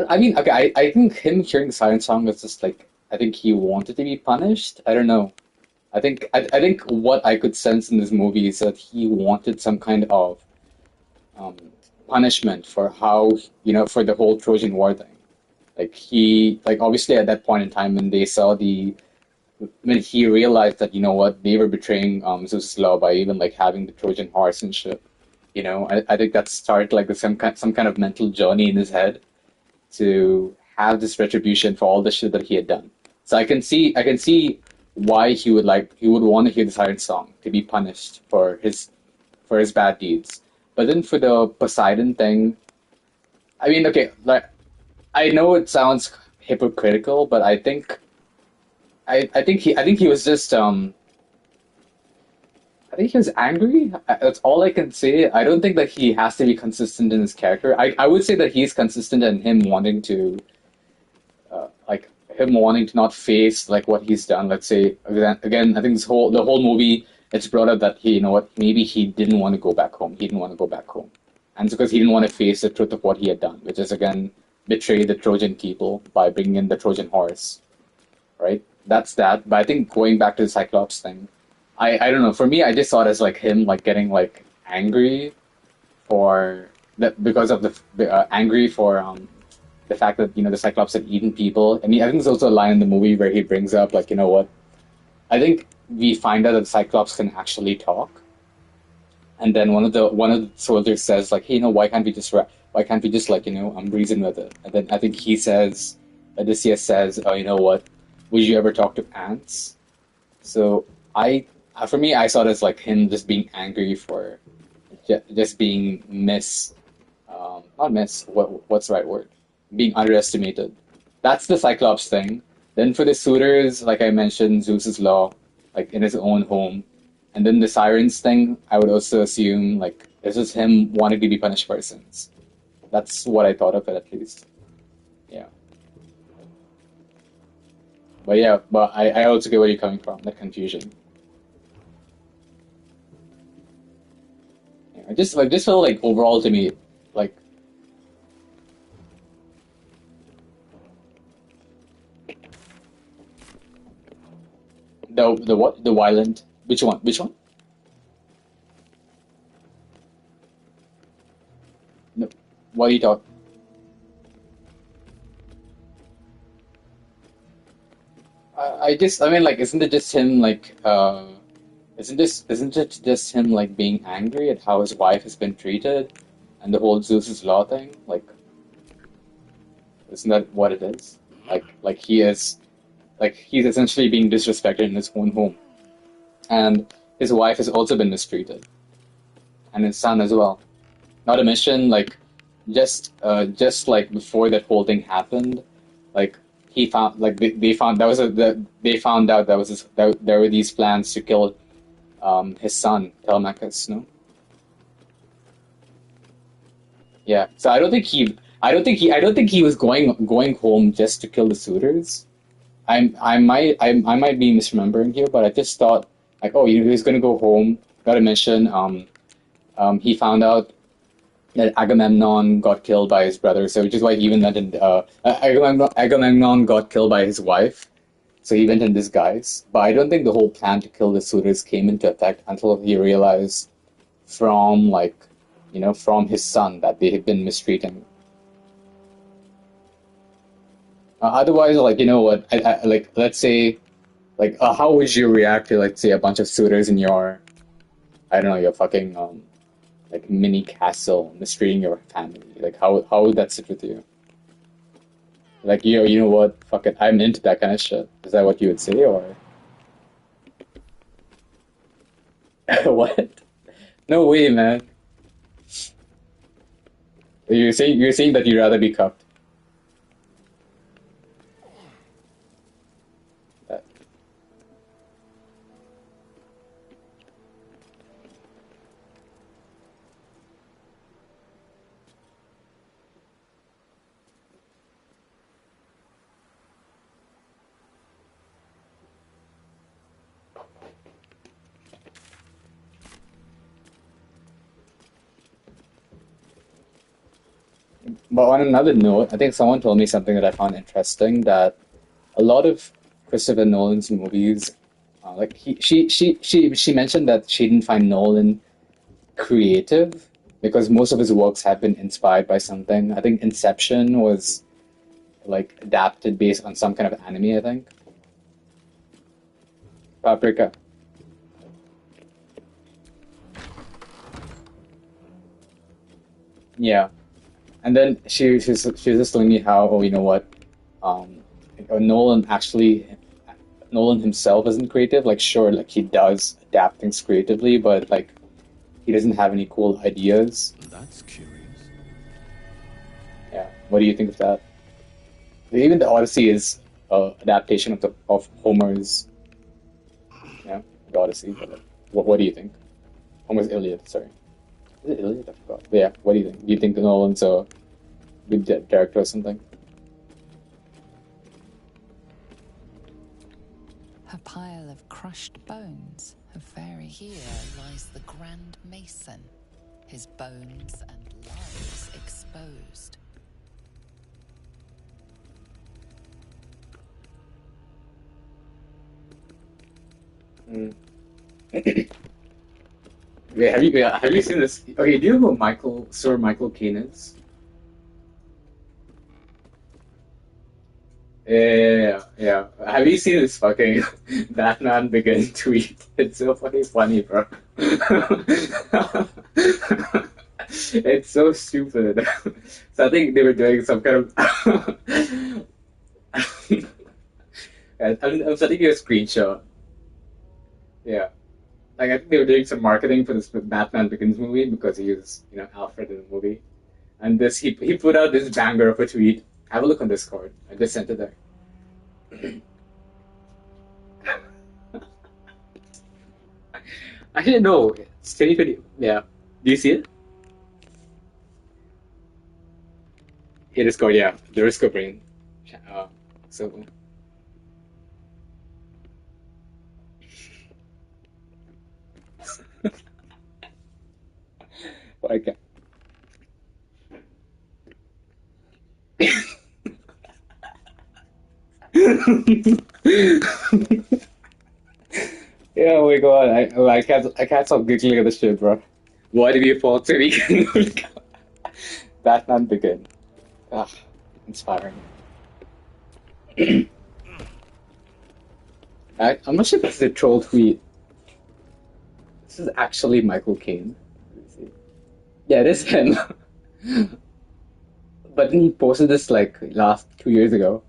I mean, okay. I think him hearing the siren song was just like, I think he wanted to be punished. I don't know. I think what I could sense in this movie is that he wanted some kind of um, punishment for how, for the whole Trojan War thing. Like like obviously at that point in time when they saw when he realized that, what, they were betraying Zeus's law by even like having the Trojan horse and shit. I think that started like some kind of mental journey in his head to have this retribution for all the shit that he had done. So I can see why he would want to hear the siren song to be punished for his bad deeds. But then for the Poseidon thing, I mean, okay, like I know it sounds hypocritical, but I think he was just I think he was angry. That's all I can say. I don't think that he has to be consistent in his character. I would say that he's consistent in him wanting to like him wanting to not face like what he's done. Let's say again, I think the whole movie, it's brought up that he, maybe he didn't want to go back home. He didn't want to go back home, and it's because he didn't want to face the truth of what he had done, which is again betray the Trojan people by bringing in the Trojan horse, right? That's that. But I think going back to the Cyclops thing, I don't know. For me, I just saw it as like him like getting like angry for that because of angry for the fact that the Cyclops had eaten people. I mean, I think there's also a line in the movie where he brings up like, what? I think we find out that the Cyclops can actually talk, and then one of the soldiers says like, hey, why can't we just like reason with it? And then I think he says, Odysseus says, oh, you know what? Would you ever talk to ants? So for me, I saw it as like him just being angry for just being not miss. What's the right word? Being underestimated. That's the Cyclops thing. Then for the suitors, like I mentioned, Zeus's law, like in his own home. And then the sirens thing, I would also assume like it's just him wanting to be punished for his sins. That's what I thought of it at least. Yeah. But yeah, but I also get where you're coming from, the confusion. Yeah, just felt like overall to me, like the what? The violent, which one? Which one? What are you talking? I mean, like, isn't it just him, like, isn't it just him, like, being angry at how his wife has been treated, and the whole Zeus's law thing? Like, isn't that what it is? Like he's essentially being disrespected in his own home, and his wife has also been mistreated, and his son as well. Not to mention, like, just like before that whole thing happened, like he found, like they found that was they found out that was that there were these plans to kill his son Telemachus, no? Yeah. So I don't think he was going home just to kill the suitors. I might be misremembering here, but I just thought, like, oh, he was gonna go home. Gotta mention, he found out that Agamemnon got killed by his brother, so which is why he even went and Agamemnon got killed by his wife, so he went in disguise. But I don't think the whole plan to kill the suitors came into effect until he realized from, like, from his son that they had been mistreating. Otherwise, like, you know what, like, let's say, like, how would you react to, like, say, a bunch of suitors in your, I don't know, your fucking like, mini castle mistreating your family? Like, how would that sit with you? Like, you know what? Fuck it, I'm into that kind of shit. Is that what you would say, or what? No way, man. You're saying that you'd rather be cuffed. Uh, But on another note, I think someone told me something that I found interesting, that a lot of Christopher Nolan's movies, like she mentioned that she didn't find Nolan creative because most of his works have been inspired by something. I think Inception was, like, adapted based on some kind of anime, I think. Paprika. Yeah. And then she was just telling me how, oh, you know what, um Nolan actually, Nolan himself isn't creative. Like, sure, like, he does adapt things creatively, but, like, he doesn't have any cool ideas. That's curious. Yeah. What do you think of that? Even the Odyssey is adaptation of Homer's, yeah, the Odyssey. But, like, what do you think? Homer's Iliad, sorry. Is it Iliad? I forgot. But yeah, what do you think? Do you think Nolan's a good director or something? A pile of crushed bones, a fairy. Here lies the Grand Mason, his bones and lives exposed. Mm. Wait, have you seen this? Okay, do you know who Sir Michael Caine is? Yeah. Have you seen this fucking Batman Begin tweet? It's so fucking funny, bro. It's so stupid. So I think they were doing some kind of. I'm sending you a screenshot. Yeah. Like, I think they were doing some marketing for this Batman Begins movie because he was, Alfred in the movie. And this he put out this banger of a tweet. Have a look on Discord. I just sent it there. I didn't know. It's 2020. Yeah. Do you see it? Yeah, Discord. Yeah, the Risco Brain. So, like, yeah, oh my god, I can't stop giggling at the shit, bro. Why did you fall to me? Batman Begin. Ah, inspiring. I'm not sure if this is a troll tweet. This is actually Michael Caine. Let me see. Yeah, it is him. But then he posted this like last 2 years ago.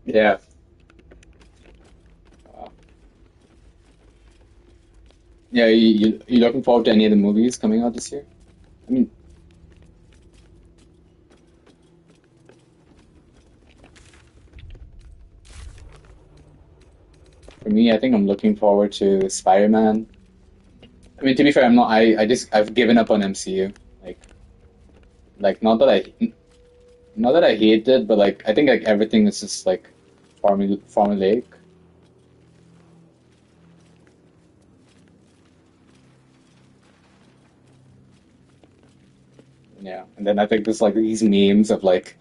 Yeah. Uh, yeah, you looking forward to any of the movies coming out this year? I mean, for me, I think I'm looking forward to Spider-Man. I mean, to be fair, I'm not. I've given up on MCU. Like, like not that I hate it, but like I think like everything is just like formulaic. Yeah, and then I think there's like these memes of like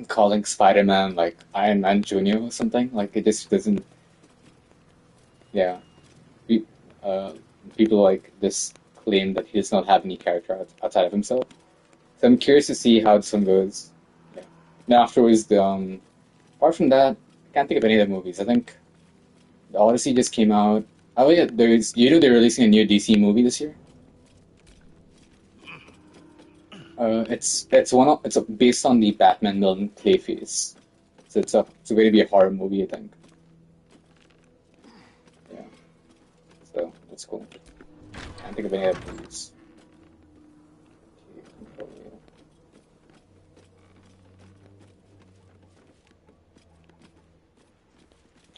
calling Spider-Man like Iron Man Jr. or something. Like it just doesn't. Yeah, Pe- uh, people like this claim that he does not have any character outside of himself. So I'm curious to see how this one goes. Yeah. Then afterwards, apart from that, I can't think of any other movies. I think the Odyssey just came out. Oh yeah, they're releasing a new DC movie this year. It's based on the Batman villain Clayface. So it's going to be a horror movie, I think. Yeah, so that's cool. Can't think of any other movies.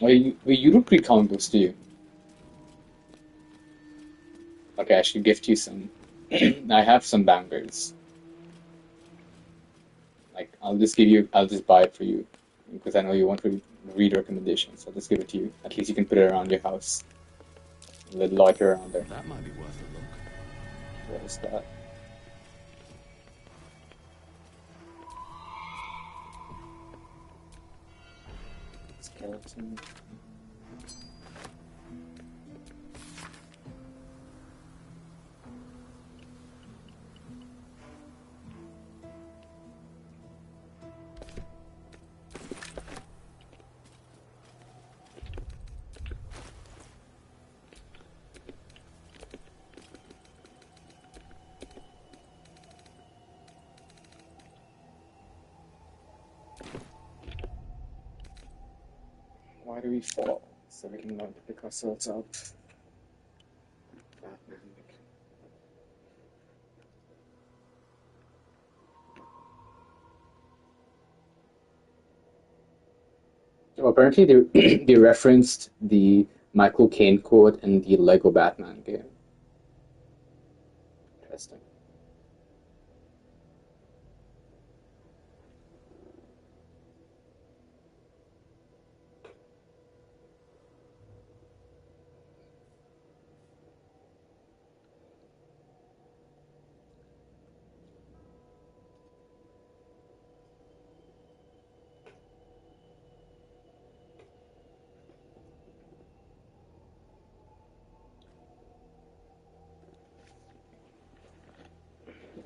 You don't read comic books, do you? Okay, I should gift you some. I have some bangers. Like I'll just buy it for you because I know you want to read recommendations. I'll just give it to you. At least you can put it around your house. Let loiter around there. That might be worth a look. What is that? Skeleton. Why do we fall? So we can learn to pick ourselves up. So apparently they they referenced the Michael Caine quote in the Lego Batman game. Interesting.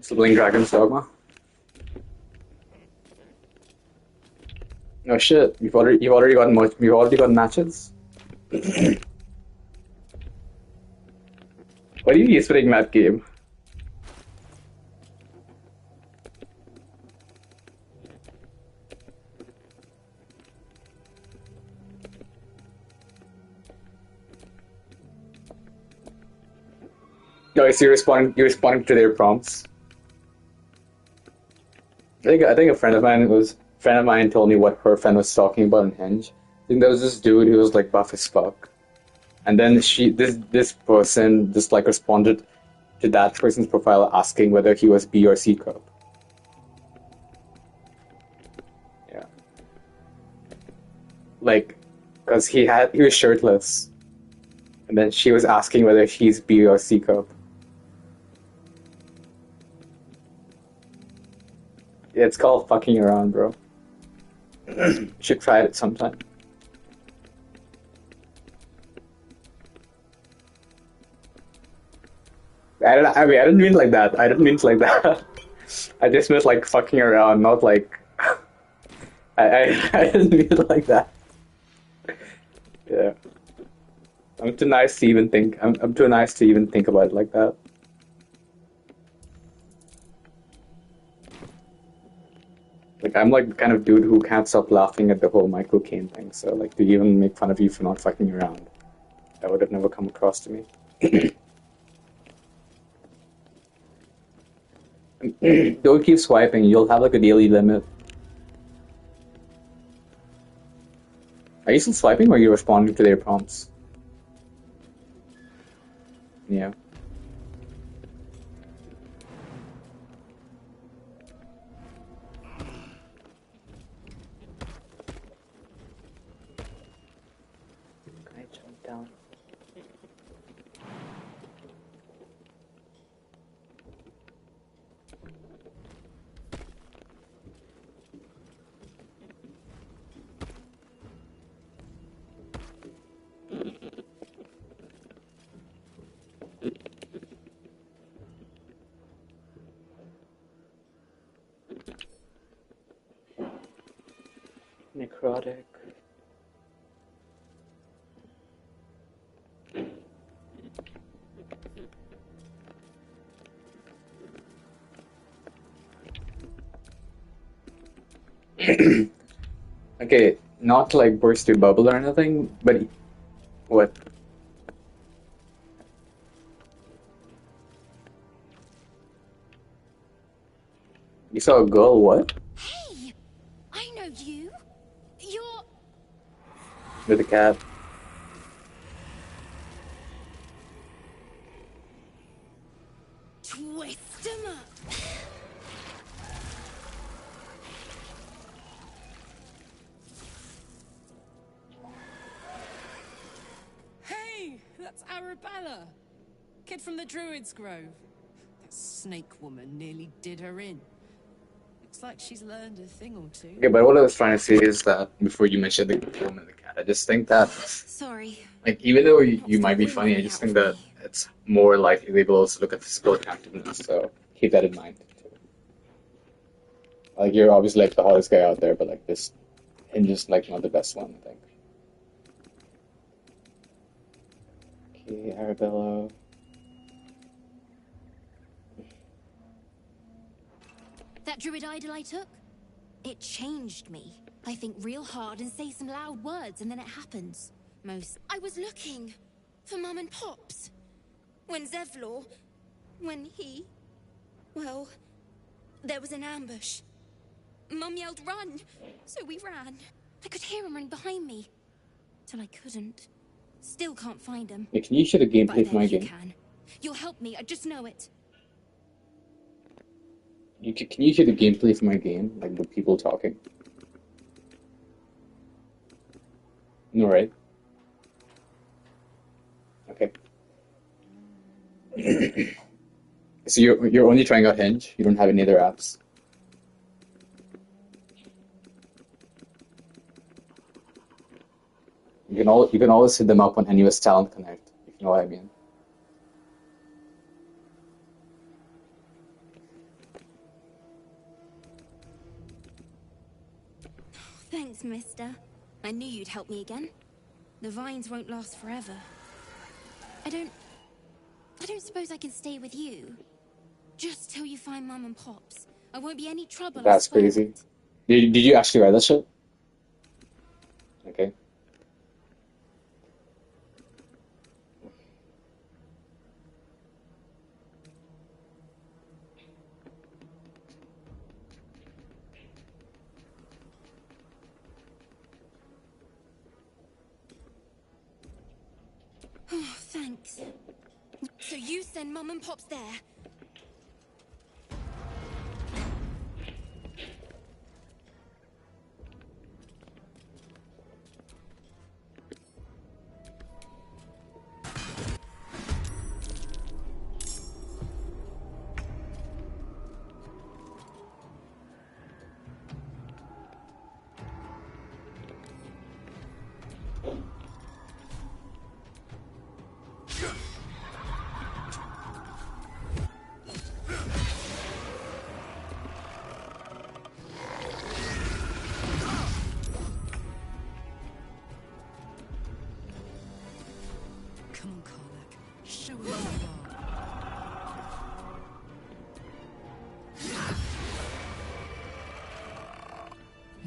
Still playing Dragon's Dogma? Oh shit! You've already got matches. What are you whispering that game? No, so you're responding to their prompts. I think a friend of mine told me what her friend was talking about in Hinge. I think there was this dude who was like buff as fuck. And then this person just like responded to that person's profile asking whether he was B or C cup. Yeah. Like, because he was shirtless. And then she was asking whether he's B or C cup. It's called fucking around, bro. Should try it sometime. I mean, I didn't mean it like that. I didn't mean it like that. I just meant like fucking around, not like. I didn't mean it like that. Yeah. I'm too nice to even think. I'm too nice to even think about it like that. Like I'm like the kind of dude who can't stop laughing at the whole Michael Caine thing. So like to even make fun of you for not fucking around, that would have never come across to me. Don't keep swiping. You'll have like a daily limit. Are you still swiping, or are you responding to their prompts? Yeah. Can I jump down? Necrotic. Okay, not to like burst your bubble or anything, but what? You saw a girl? What? Hey, I know you. You're... With a cat? Twist 'em up. Hey, that's Arabella. Kid from the Druid's Grove. That snake woman nearly did her in. Looks like she's learned a thing or two. Okay, but what I was trying to say is that before you mentioned the woman and the cat, I just think that Sorry. like even though What's you the might be wind funny, I coming just out think for that me? it's more likely they will also look at physical attractiveness. So keep that in mind. Like you're obviously like the hottest guy out there, but like this Hinge is like not the best one, I think. Okay, Arabella. That druid idol I took? It changed me. I think real hard and say some loud words and then it happens. I was looking for Mum and Pops. When Zevlor... When he... Well... There was an ambush. Mum yelled run, so we ran. I could hear him running behind me. Till I couldn't. Still can't find him. Yeah, can you share the But I gameplay for bet my you game? can. You'll help me, I just know it. Can you share the gameplay for my game? Like the people talking? No, right? Okay. So you're only trying out Hinge? You don't have any other apps? You can always hit them up on NUS Talent Connect, if you know what I mean. Thanks, mister. I knew you'd help me again. The vines won't last forever. I don't suppose I can stay with you. Just till you find Mum and Pops. I won't be any trouble, I That's swear crazy. it. Did you actually write that shit? Okay. Oh, thanks. So you send Mum and Pops there?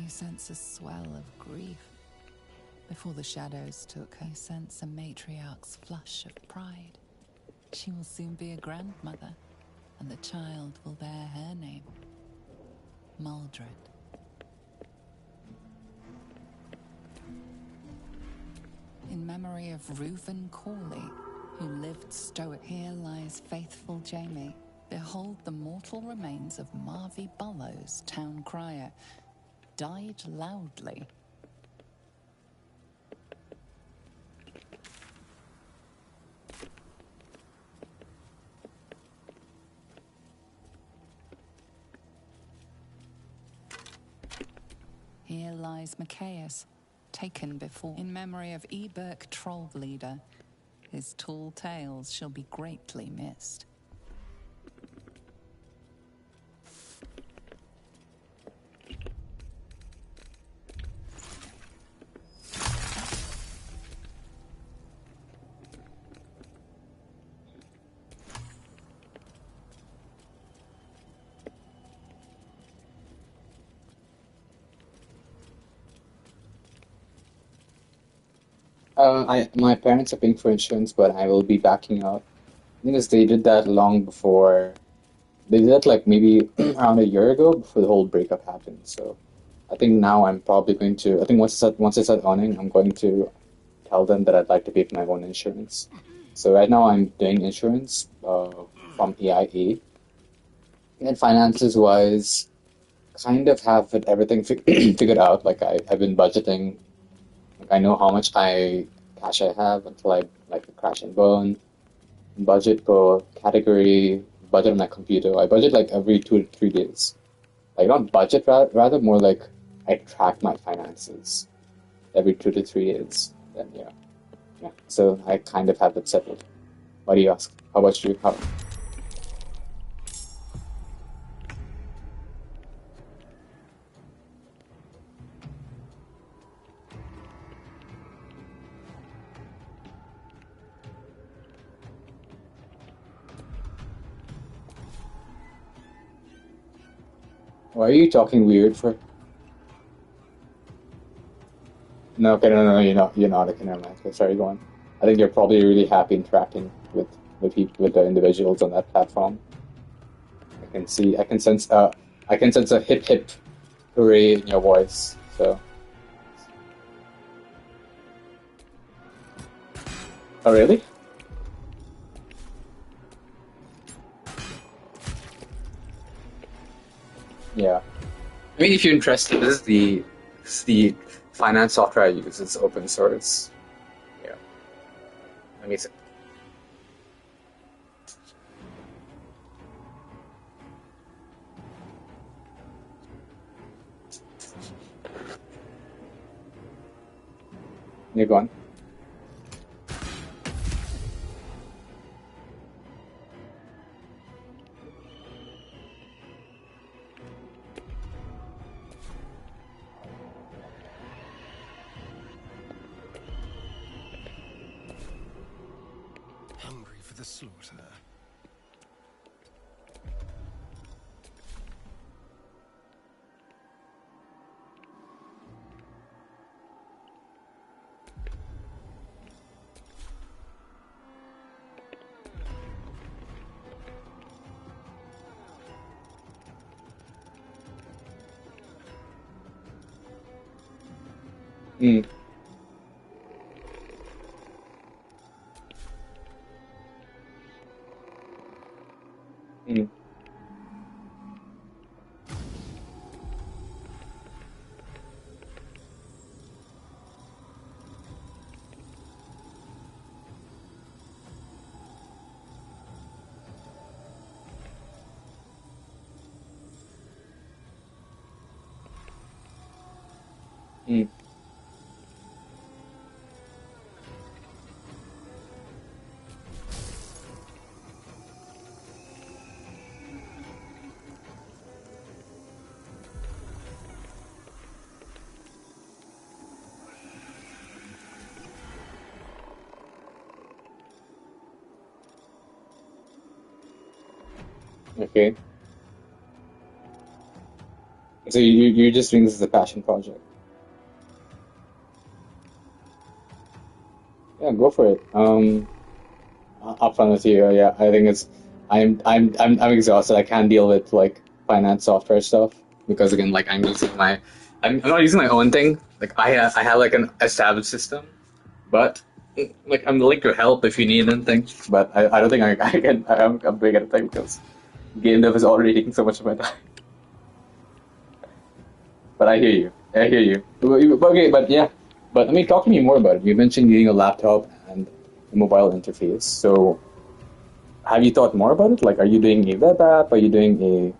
sense a swell of grief. Before the shadows took her, I sense a matriarch's flush of pride. She will soon be a grandmother, and the child will bear her name, Maldred. In memory of Reuven Corley, who lived stoic, here lies faithful Jamie. Behold the mortal remains of Marvy Bullows, town crier, died loudly. Here lies Macias, taken before, in memory of Eberk Troll Leader. His tall tales shall be greatly missed. My parents are paying for insurance, but I will be backing out. I think they did that long before. They did that like maybe around a year ago before the whole breakup happened. So I think now I'm probably going to. I think once I start earning, I'm going to tell them that I'd like to pay for my own insurance. So right now I'm doing insurance from AIA, and finances wise, kind of have everything figured out. Like I've been budgeting. Like I know how much cash I have until I like crash and burn. Budget per category, budget on my computer. I budget like every 2 to 3 days. Like not budget, rather more like I track my finances every 2 to 3 days. Then yeah, yeah. So I kind of have it settled. What do you ask? How about you? How? Why are you talking weird for? No, okay, no, you're not. You're not. Okay, never mind. Okay, sorry, go on. I think you're probably really happy interacting with people, with the individuals on that platform. I can see. I can sense. I can sense a hip hip hooray in your voice. So. Oh, really? Yeah. I mean, if you're interested, this is the finance software I use. It's open source. Yeah. I mean, you're gone. Hungry for the slaughter. Mm, mm, mm, okay. So you're just doing this as a passion project. Yeah, go for it. Upfront with you, yeah. I think it's I'm exhausted. I can't deal with like finance software stuff because again, like I'm not using my own thing. Like I have like an established system, but like I'm willing to help if you need anything. But I don't think I'm big at it because game dev is already taking so much of my time. But I hear you. I hear you. Okay, but yeah. But I mean, talk to me more about it. You mentioned using a laptop and a mobile interface. So, have you thought more about it? Like, are you doing a web app? Are you doing a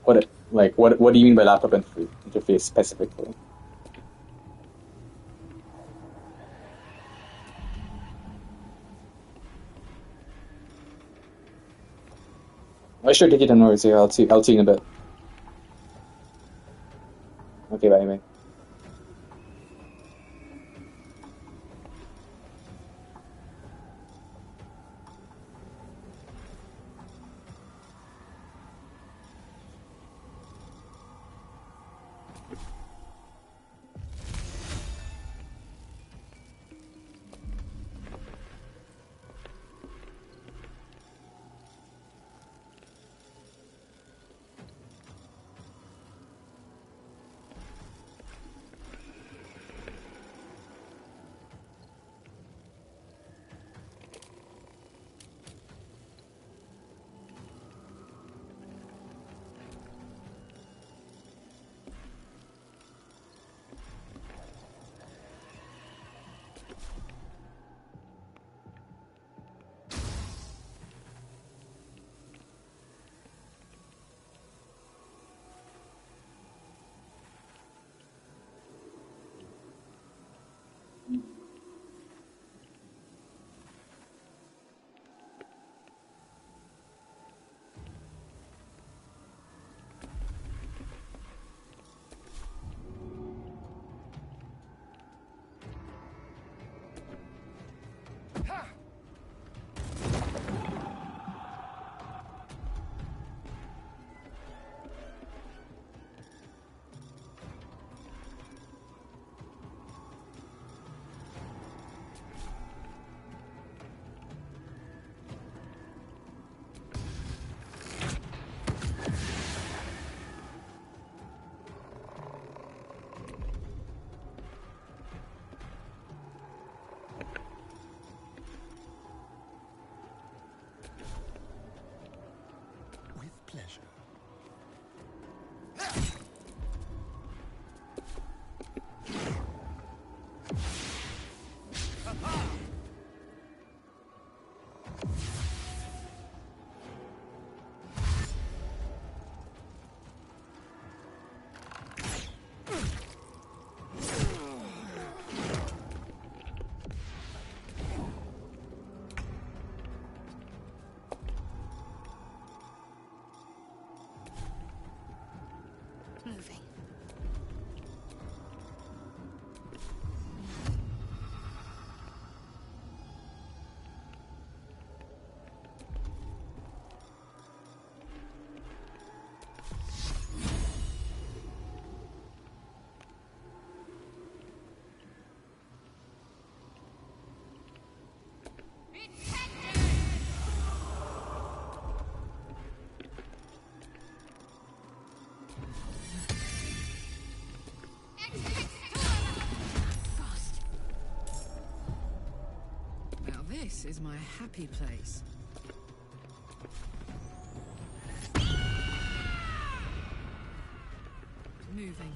what do you mean by laptop interface specifically? I should take it in notes. Yeah, I'll see you in a bit. Okay, bye. Bye. With pleasure. Moving. Now this is my happy place. Moving.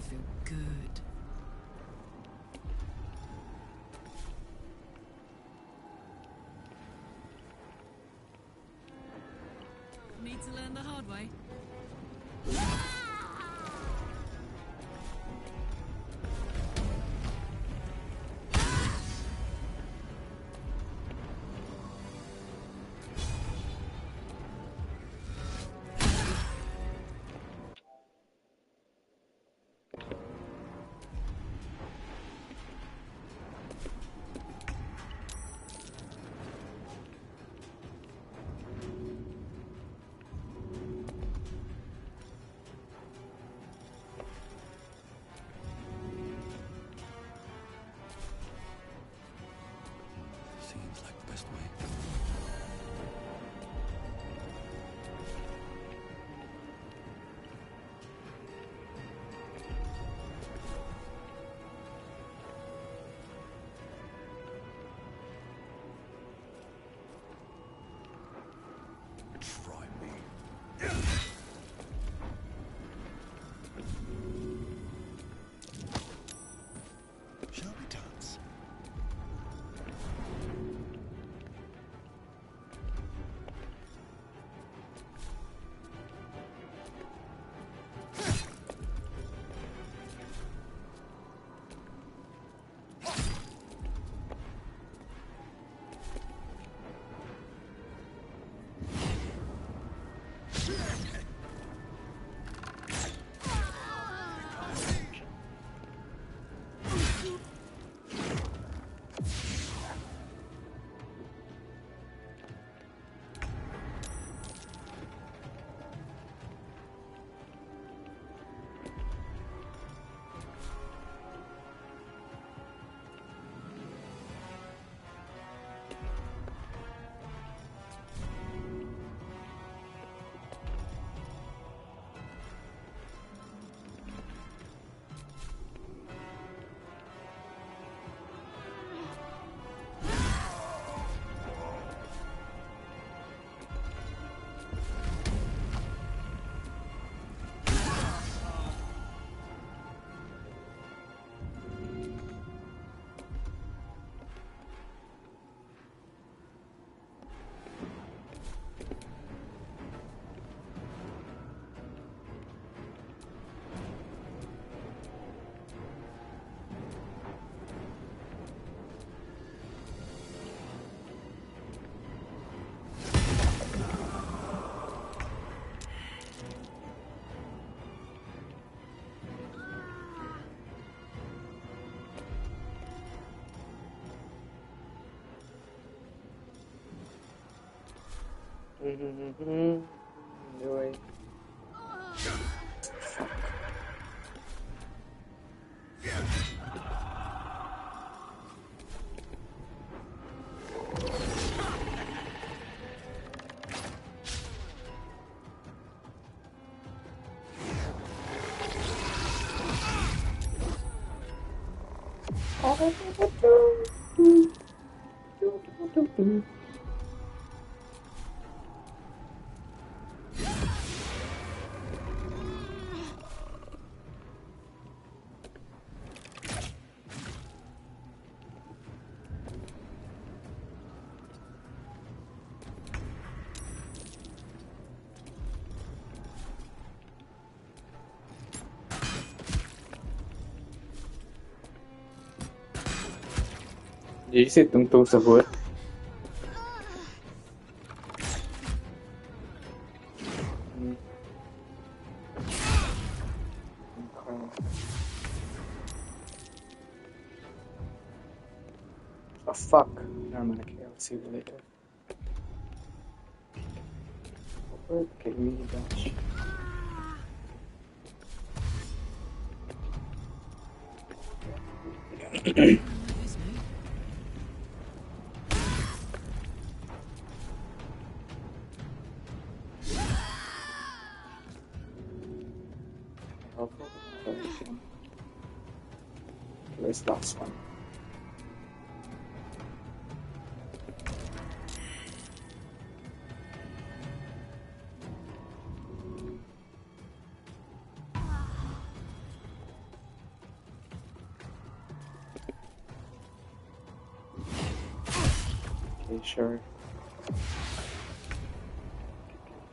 gonna feel good. Need to learn the hard way. Seems like the best way. Try me. Shall we dance? Anyway. Did you say tung tung sabut? Oh fuck. Never mind, okay, I'll see you later. Okay, me dash. Where's the last one? Okay, sure.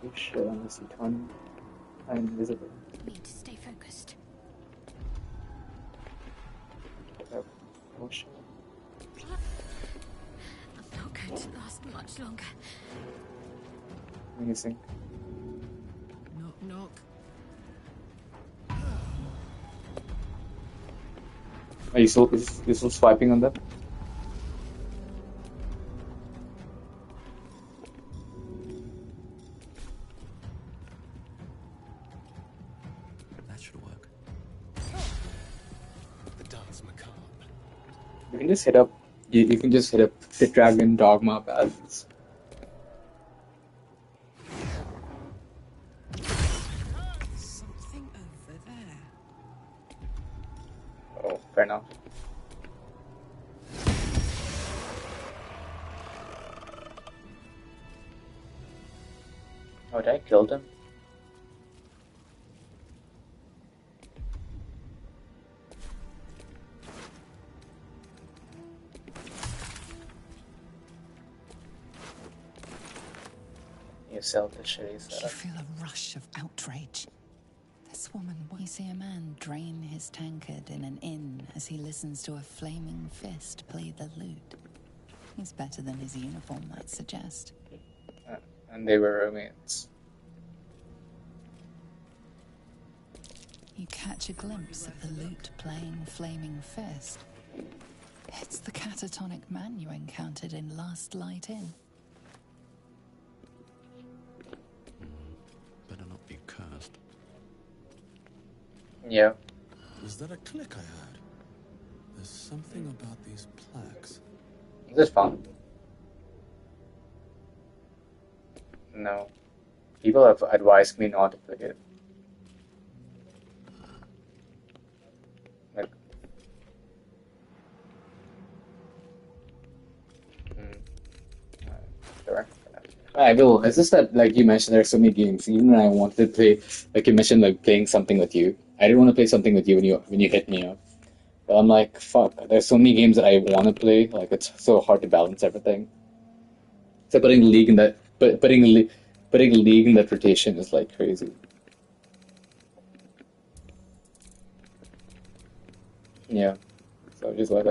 Oh shit, unless you turn. I'm invisible. Need to stay focused. Oh shit. I'm not going to last much longer. Amazing. Knock, knock. Are you still swiping on them? That should work. The dance macabre. You can just hit up. You can just hit up the dragon dogma paths. Something over there. Oh, fair enough. Oh, did I kill him? You sell the shitty You setup. feel a rush of outrage. This woman, you see a man drain his tankard in an inn as he listens to a flaming fist play the lute. He's better than his uniform might suggest. And they were roommates. You catch a glimpse of the lute playing flaming fist. It's the catatonic man you encountered in Last Light Inn. Better not be cursed. Yeah. Was that a click I heard? There's something about these plaques. Is this fun? No. People have advised me not to play it. Like, sure. I will. It's just that, like you mentioned, there are so many games. Even when I wanted to play, like you mentioned, like playing something with you. I didn't want to play something with you when you hit me up. But I'm like, fuck. There's so many games that I want to play. Like it's so hard to balance everything. So putting league in that, but putting league in that rotation is like crazy. Yeah. So just like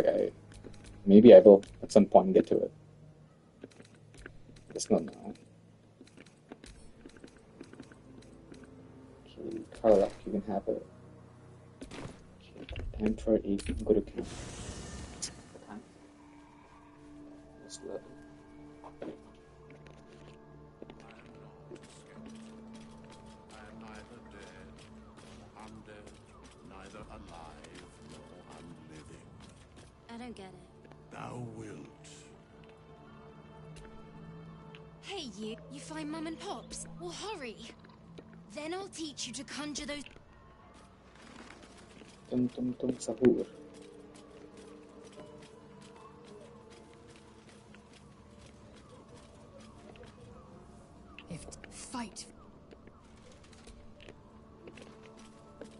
maybe I will at some point get to it. Just not now. Okay, Carla, you can have it. Okay, time for 8. Go to camp. What time? Just 11. I am neither dead, undead, neither alive nor unliving. I don't get it. Thou wilt. Hey, you find Mum and Pops? Well, hurry. Then I'll teach you to conjure those. Tum tum tum sahur. If fight.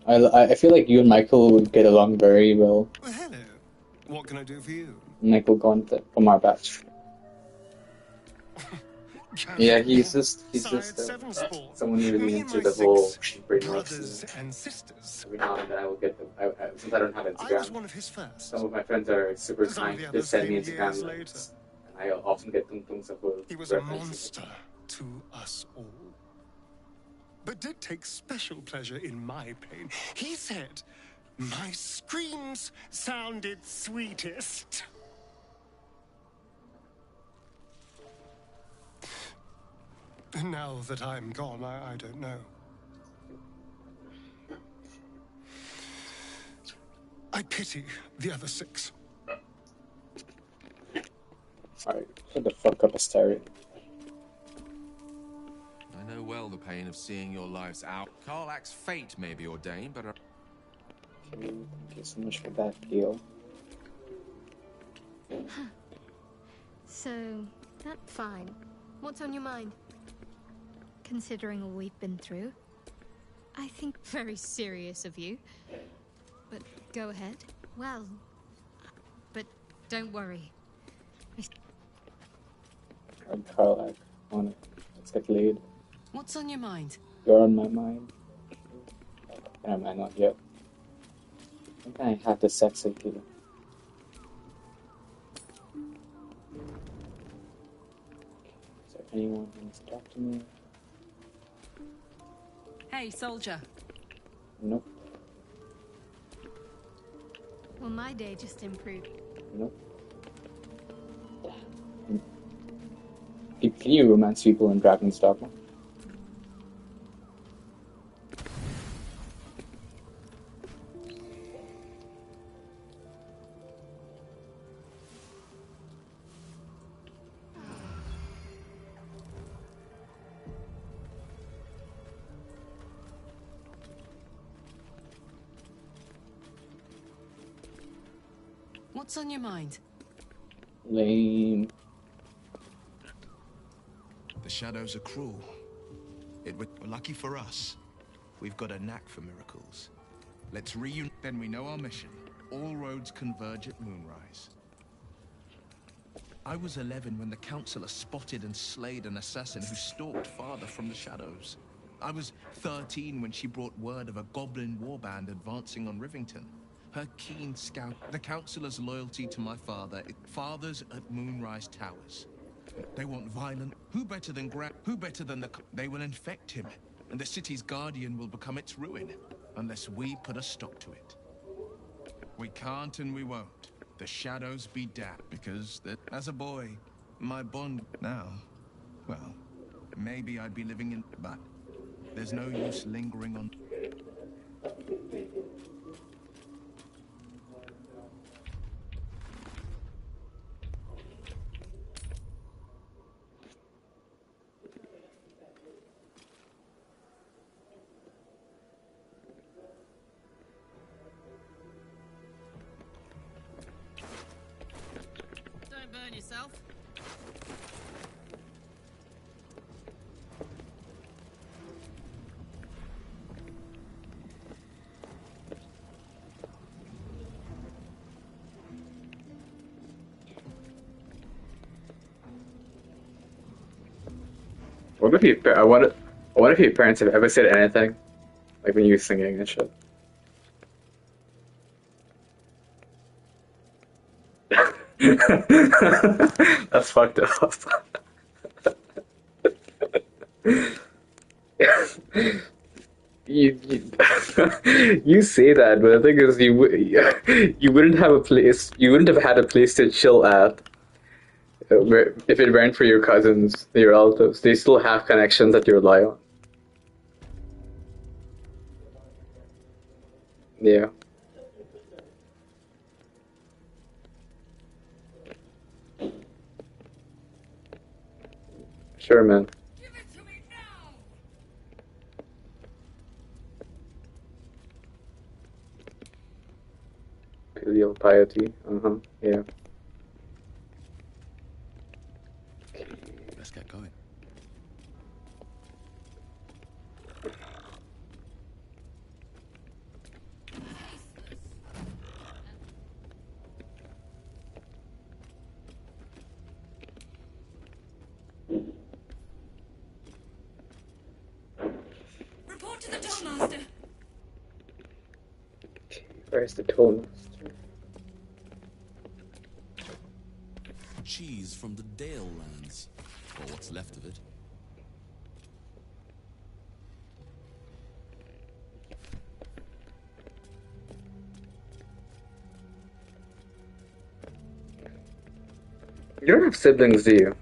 I feel like you and Michael would get along very well. Well, hello. What can I do for you? Michael Gonta from our batch. Yeah, he's just Seven Sport. someone really Me and into my the whole 6 brainwash brothers scene. and sisters. Every now and then I will get them. Since I don't have I was Instagram, one of his first. some of my friends are super Some of kind. the They others send me came Instagram years links, and I often get tung tung sahur He was a references. monster to us all, but did take special pleasure in my pain. He said, my screams sounded sweetest. Now that I'm gone, I don't know. I pity the other 6. Alright, shut the fuck up, Asteria. I know well the pain of seeing your lives out. Karlach's fate may be ordained, but... Okay, thank you so much for that deal. So, that's fine. What's on your mind? Considering all we've been through, I think very serious of you. But go ahead. Well, but don't worry. Alright, Carl, on it. Let's get laid. What's on your mind? You're on my mind. Never mind, not yet. I think I have the sex appeal. Is there anyone who wants to talk to me? Hey, soldier. Nope. Well, my day just improved. Nope. Can you romance people in Dragon's Dogma? What's on your mind? Lame. The shadows are cruel. Lucky for us, we've got a knack for miracles. Let's reunite. Then we know our mission. All roads converge at moonrise. I was 11 when the Councillor spotted and slayed an assassin who stalked father from the shadows. I was 13 when she brought word of a goblin warband advancing on Rivington. Her keen scout, the Councillor's loyalty to my father, fathers at Moonrise Towers. They want violent. Who better than They will infect him, and the city's guardian will become its ruin, unless we put a stop to it. We can't and we won't. The shadows be damned, because as a boy, my bond now, well, maybe I'd be living in, but there's no use lingering on. Don't burn yourself. I wonder if your parents have ever said anything, like when you were singing and shit. That's fucked up. You you say that, but the thing is, you wouldn't have a place. You wouldn't have had a place to chill at if it weren't for your cousins, your relatives. They still have connections that you rely on. Yeah. Sure, man. Give it to me now! Filial piety. Uh-huh. Yeah. Let's get going. Report to the Tollmaster! Where's the Tollmaster? Cheese from the Dale lands, or what's left of it. You don't have siblings, do you?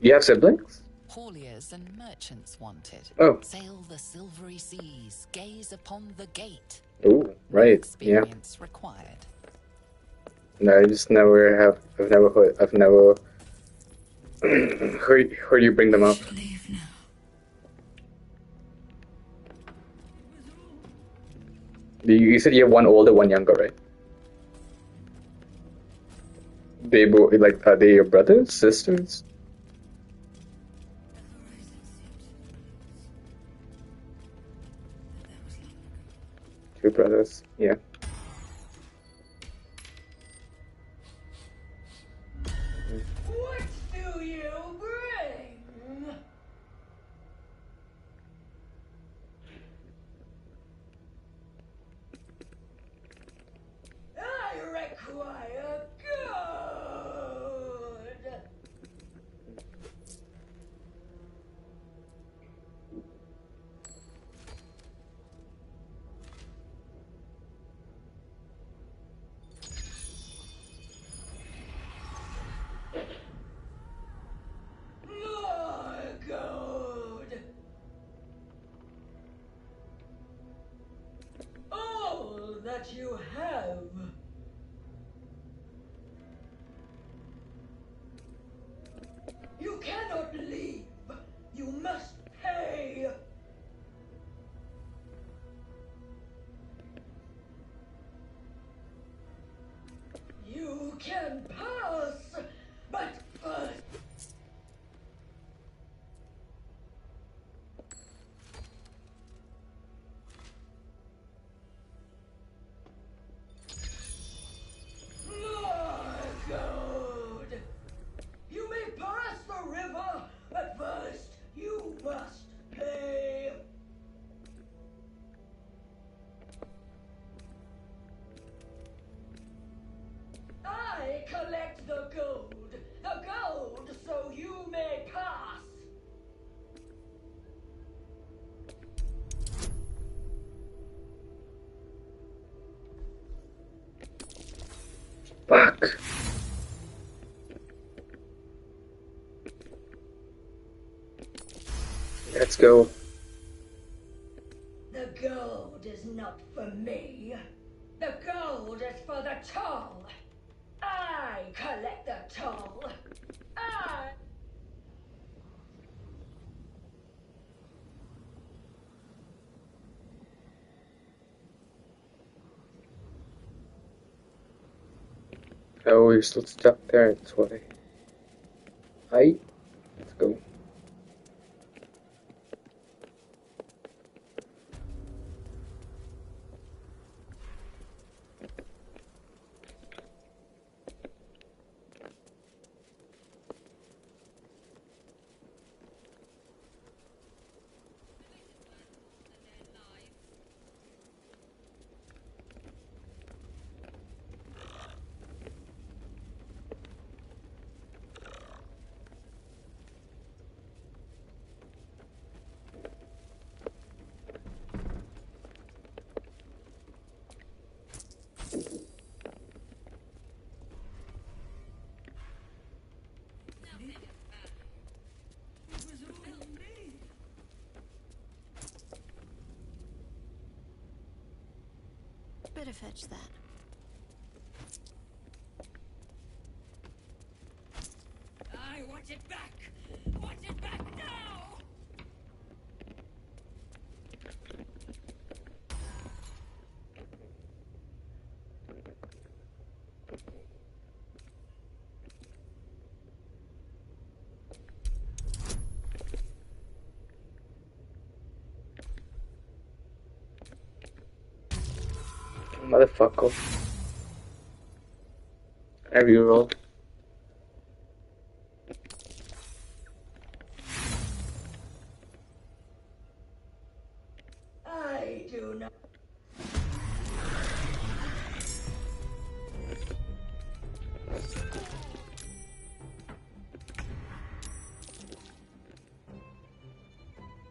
You have siblings? Hauliers and merchants wanted. Oh. Sail the silvery seas, gaze upon the gate. Ooh, right. Yeah. Experience required. No, I just never have. I've never heard. I've never heard you bring them up. Leave now. You said you have one older, one younger, right? They both like are they your brothers, sisters? Two brothers, yeah. Squire Good! More gold! All that you have! You cannot leave! You must pay! You can pass! But first... More gold! You may pass the river, but first you must pay! I collect the gold! The gold so you may pass! Fuck. Let's go. The gold is not for me. The gold is for the toll. I collect the toll. I... Oh, you're still stuck there. That's why. Hi. Let's go. Better fetch that. I want it back! Want it back now! Motherfucker. I reroll. I do not...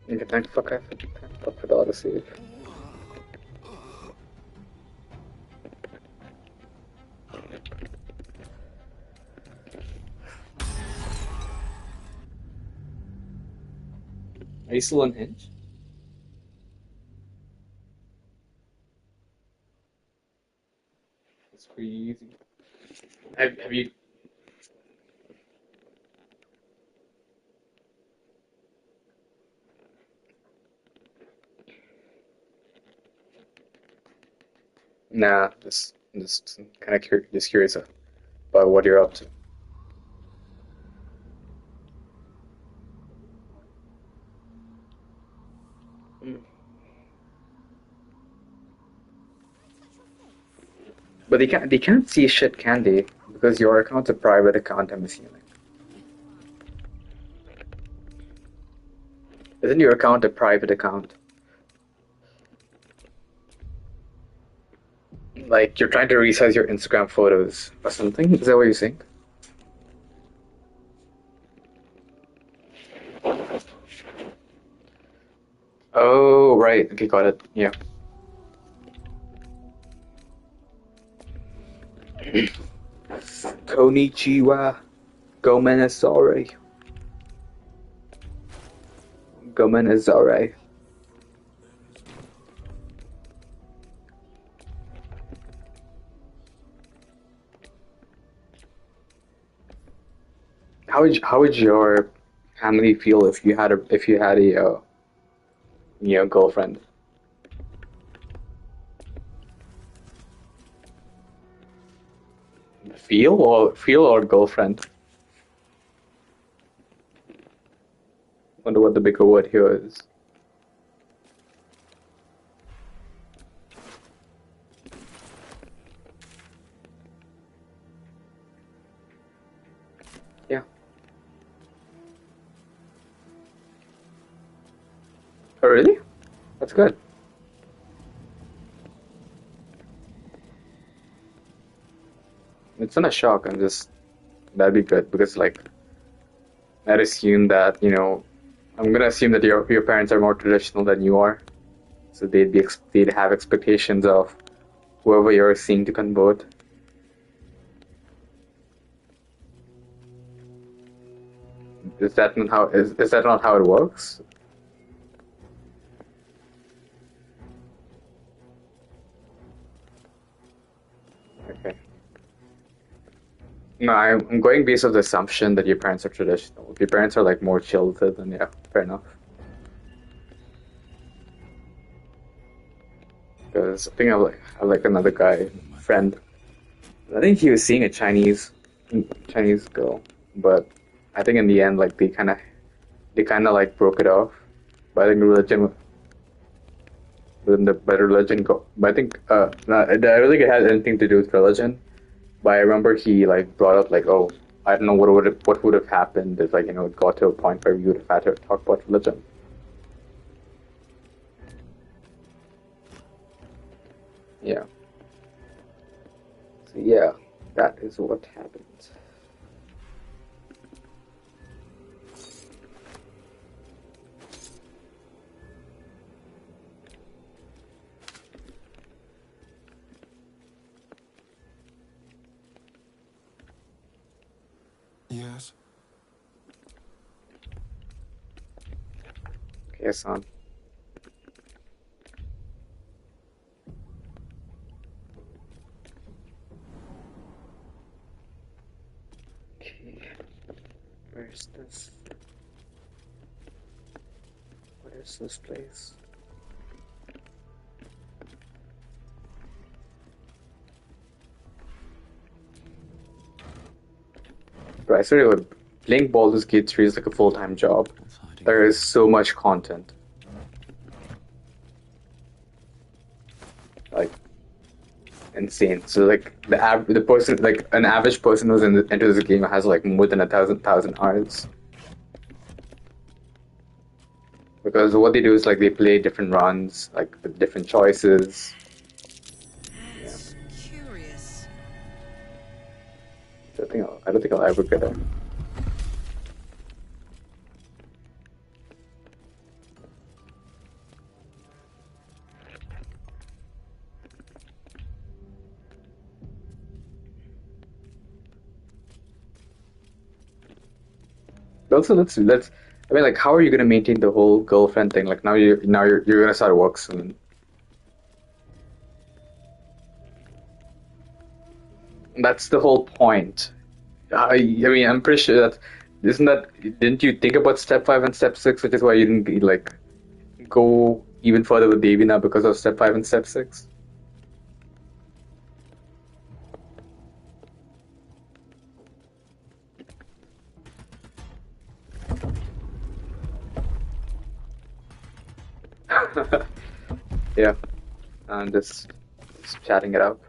Okay, thank fuck for the auto save. Are you still unhinged? It's pretty easy. Have you? Nah, just kind of curious about what you're up to. Mm. But they can't see shit, can they? Because your account's a private account, I'm assuming. Isn't your account a private account? Like you're trying to resize your Instagram photos or something? Is that what you're saying? Oh, right. Okay, got it. Yeah. Konnichiwa. Gomen is sorry. Gomen is alright. How would your family feel if you had a girlfriend? Feel or girlfriend? Wonder what the bigger word here is. Yeah. Oh, really? That's good. It's not a shock. That'd be good because like I'd assume that I'm gonna assume that your parents are more traditional than you are, so they'd have expectations of whoever you're seeing to convert. Is that not how it works? Okay. No, I'm going based on the assumption that your parents are traditional. If your parents are like more chilled, then yeah, fair enough. Because I think I like another guy, friend. I think he was seeing a Chinese girl, but I think in the end, like they kind of like broke it off. But I think religion go. But I think I don't think it had anything to do with religion. But I remember he like brought up like, oh, I don't know what would have happened if it got to a point where we would have had to talk about religion. Yeah. So yeah, that is what happened. Yes. Okay, son. Okay, where's this? What is this place? Bro, I swear, playing Baldur's Gate 3 is like a full-time job. There is so much content. Like, insane. So like the person, like an average person who's into this game has like more than 1,000 hours. Because what they do is like they play different runs, like with different choices. Yeah. Curious. I don't think I'll ever get it. But also, let's. I mean, like, how are you gonna maintain the whole girlfriend thing? Like now you're gonna start work soon. That's the whole point. I mean, I'm pretty sure that isn't that. Didn't you think about step 5 and step 6, which is why you didn't like go even further with Davy now because of step 5 and step 6? Yeah, and just chatting it up.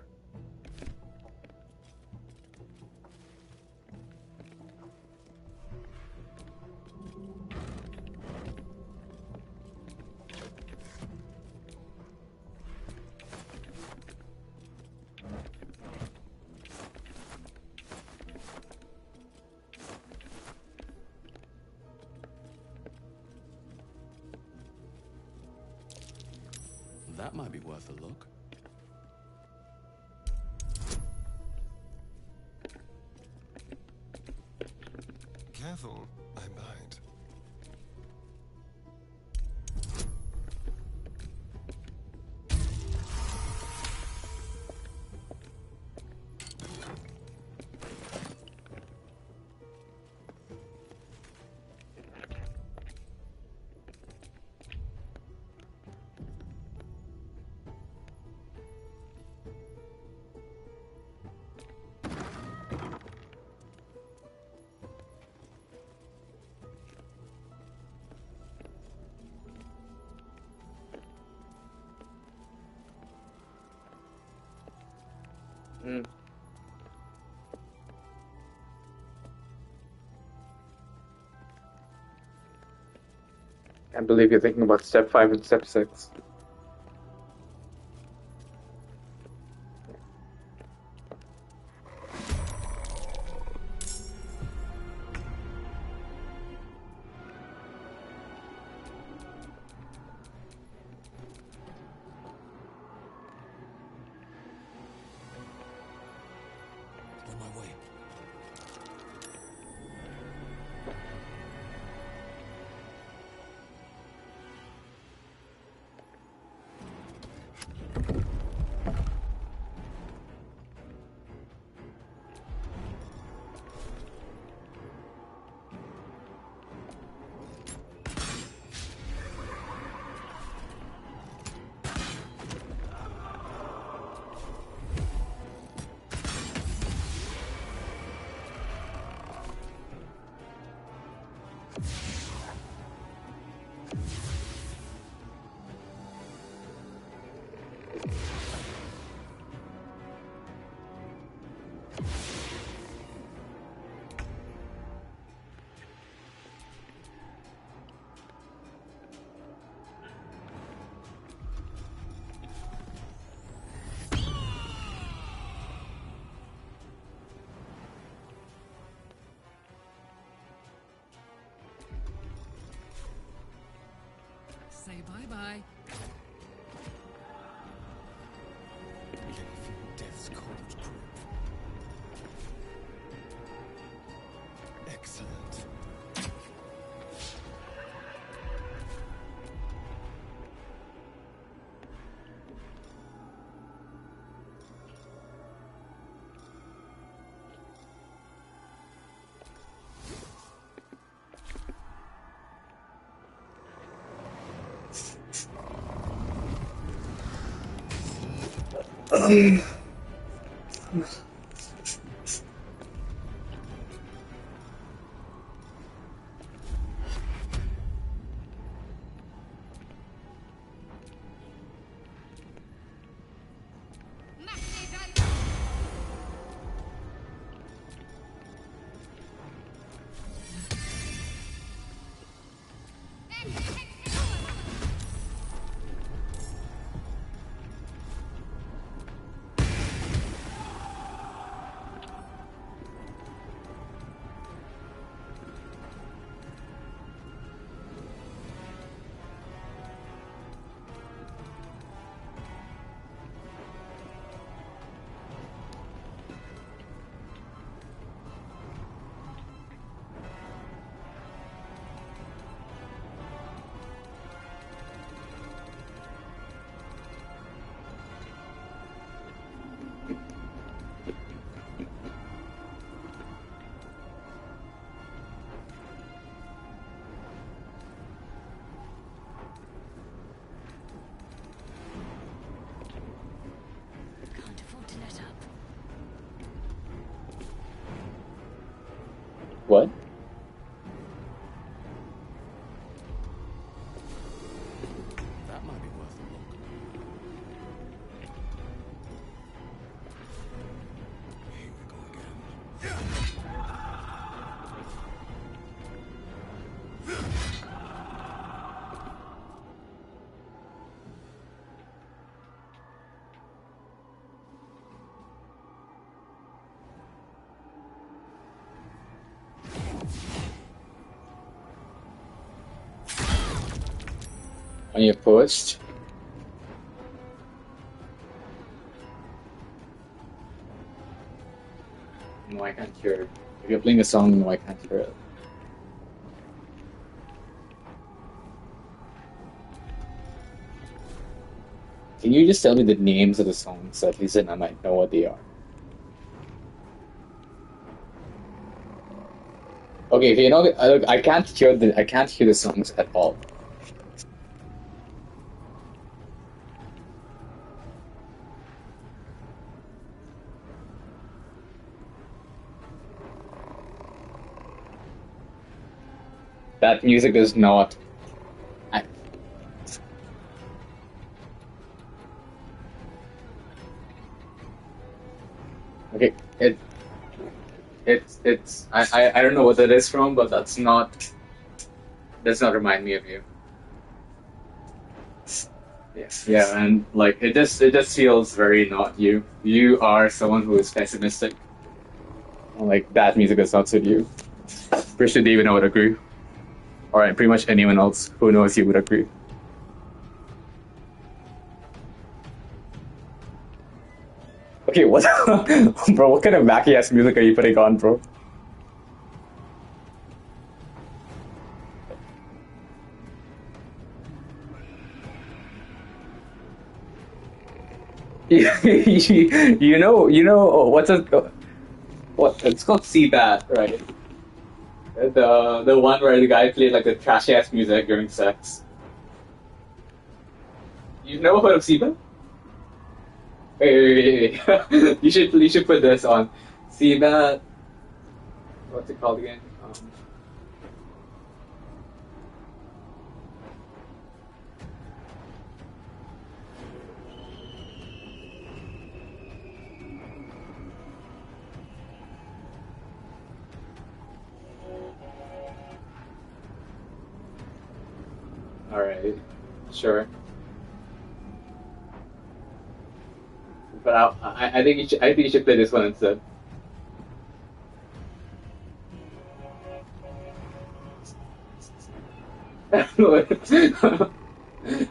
That might be worth a look. Careful, I bite. Can't believe you're thinking about step 5 and step 6. On my way. Say bye-bye. Death's cold grip. Excellent. Can't afford to let up. What? That might be worth a look. Here we go again. On your post? No, I can't hear it. If you're playing a song, no, I can't hear it. Can you just tell me the names of the songs so at least then I might know what they are? Okay, you know, look, I can't hear the songs at all. That music is not. I, okay, I don't know what that is from, but that's not. Does not remind me of you. Yeah, and like it just feels very not you. You are someone who is pessimistic. And, like that music does not suit you. Pretty sure David would agree. Or pretty much anyone else who knows you would agree. Okay, what, bro? What kind of wacky ass music are you putting on, bro? What's it? What it's called? Seabat, right? The one where the guy played like the trashy ass music during sex. You've never heard of Seabat? Wait. You should put this on. Seabat. What's it called again? All right, sure. But I think you should play this one instead. I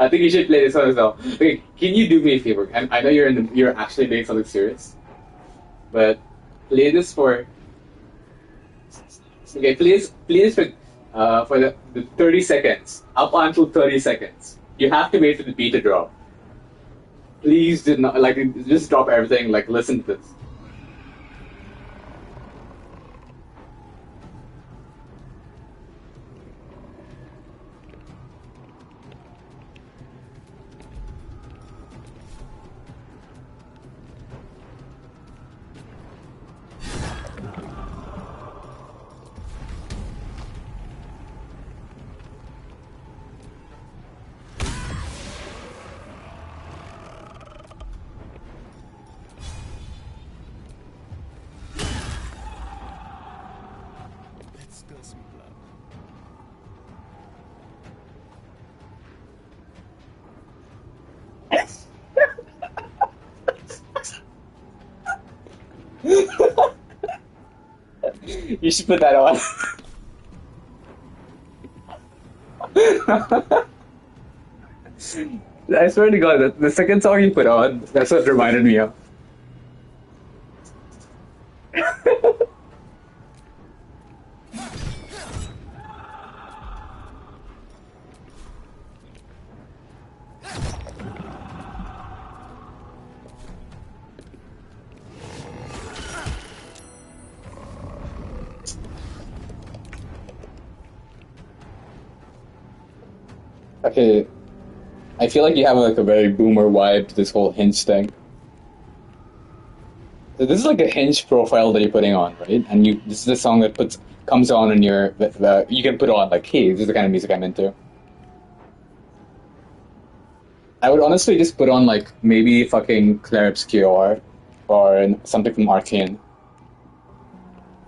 think you should play this one as well. Okay, can you do me a favor? I know you're actually doing something serious, but play this for. Okay, please for the 30 seconds up until 30 seconds. You have to wait for the beat to drop. Please do not like just drop everything. Like listen to this. Let's spill some blood. You should put that on. I swear to God, the second song you put on, that's what reminded me of. Okay, I feel like you have like a very boomer vibe to this whole Hinge thing. So this is like a Hinge profile that you're putting on, right? And this is a song that comes on in your you can put on like, hey, this is the kind of music I'm into. I would honestly just put on like maybe fucking Claire Obscure or something from Arcane.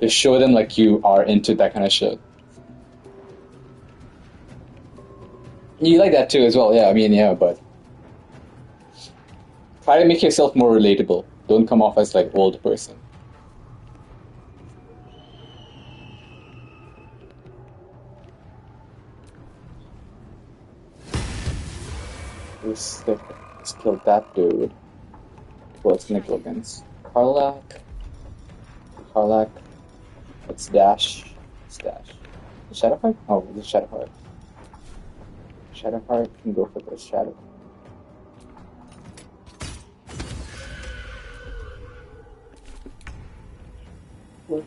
Just show them like you are into that kind of shit. You like that too as well, yeah. I mean, yeah, but try to make yourself more relatable. Don't come off as like old person. Let's kill that dude. What's gonna kill against Karlak? Karlak. Let's dash. Let's dash. The Shadowheart? Oh, the Shadowheart. Shadowheart can go for this Shadow. Work.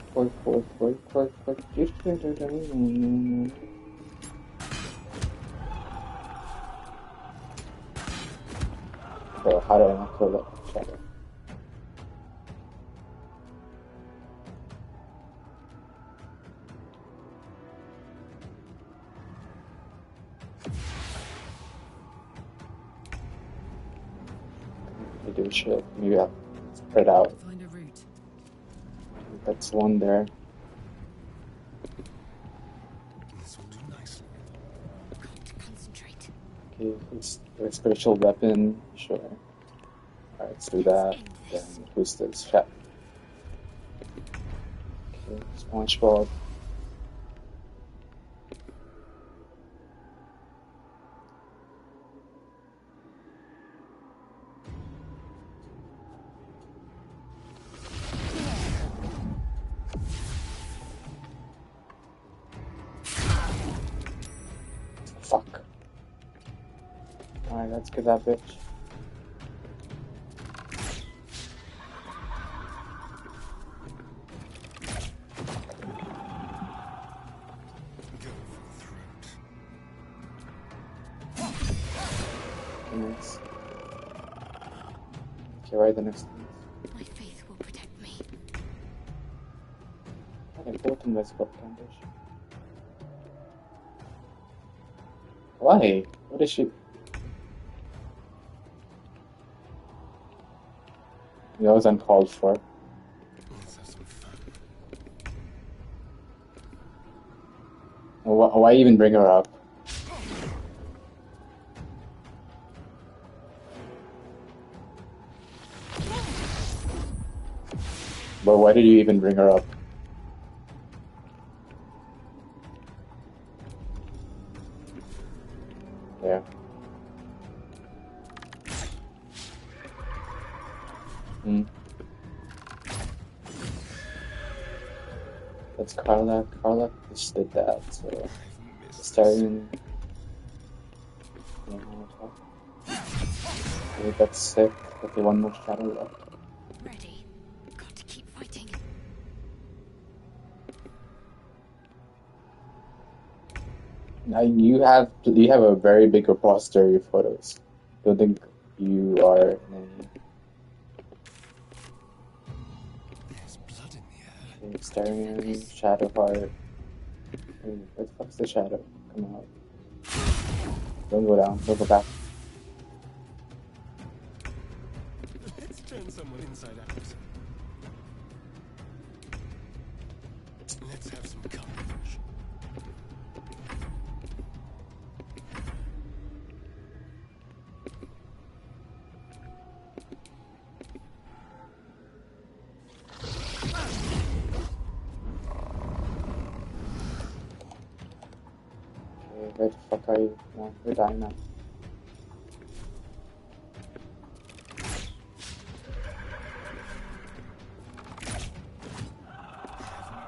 So how do I not kill that Shadow? I do shit. Maybe I'll spread out. Find a route. That's one there. This will do nicely. Got to concentrate. Okay, who's the spiritual weapon? Sure. Alright, let's do that. Then who's this? Chat. Okay, SpongeBob. Fuck. Alright, let's get that bitch. Nice. Okay, right, the next one. My faith will protect me. How important was Bob Campish? Why? What is she? That was uncalled for. Let's have some fun. Why even bring her up? But why did you even bring her up? Yeah. That's Karlak. Karlak just did that, so starting. Okay, that's sick. Okay, one more shadow left. Ready. Got to keep fighting. Now you have a very big repository of photos. Don't think you are in any. There's blood in the air. Okay, staring, Shadowheart. Where the fuck's the shadow? Come out. Don't go down. Don't go back. Let's turn someone inside out. Let's have some courage. Okay, where the fuck are you? No, you're dying now.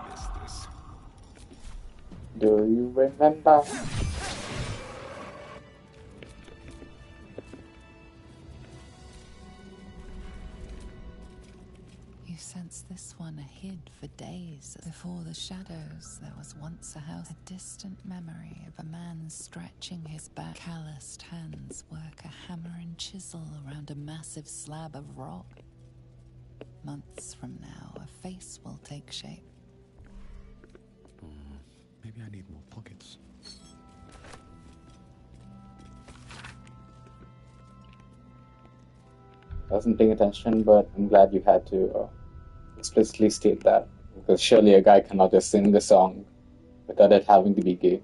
Missed this. Do you remember? You sense this one hid for days. Before the shadows, there was once a house. A distant memory of a man stretching his back. Calloused hands work a hammer and chisel around a massive slab of rock. Months from now, a face will take shape. Maybe I need more pockets. I wasn't paying attention, but I'm glad you had to explicitly state that. Because surely a guy cannot just sing the song without it having to be gay.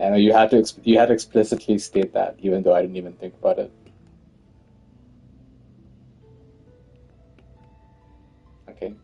I know you had to explicitly state that, even though I didn't even think about it. Okay.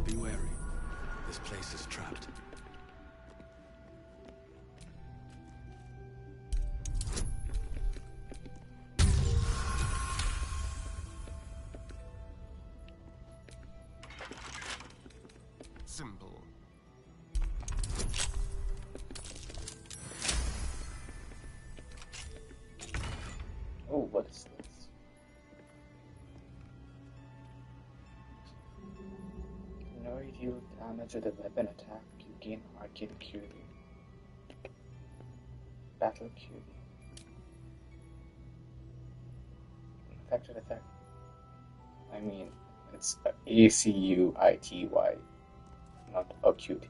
Be wary. This place is trapped. Simple. Oh, what is this? Whenever you deal damage with a weapon attack, you gain arcane QV. Battle QV. Affected effect. I mean, it's ACUITY, not a QT.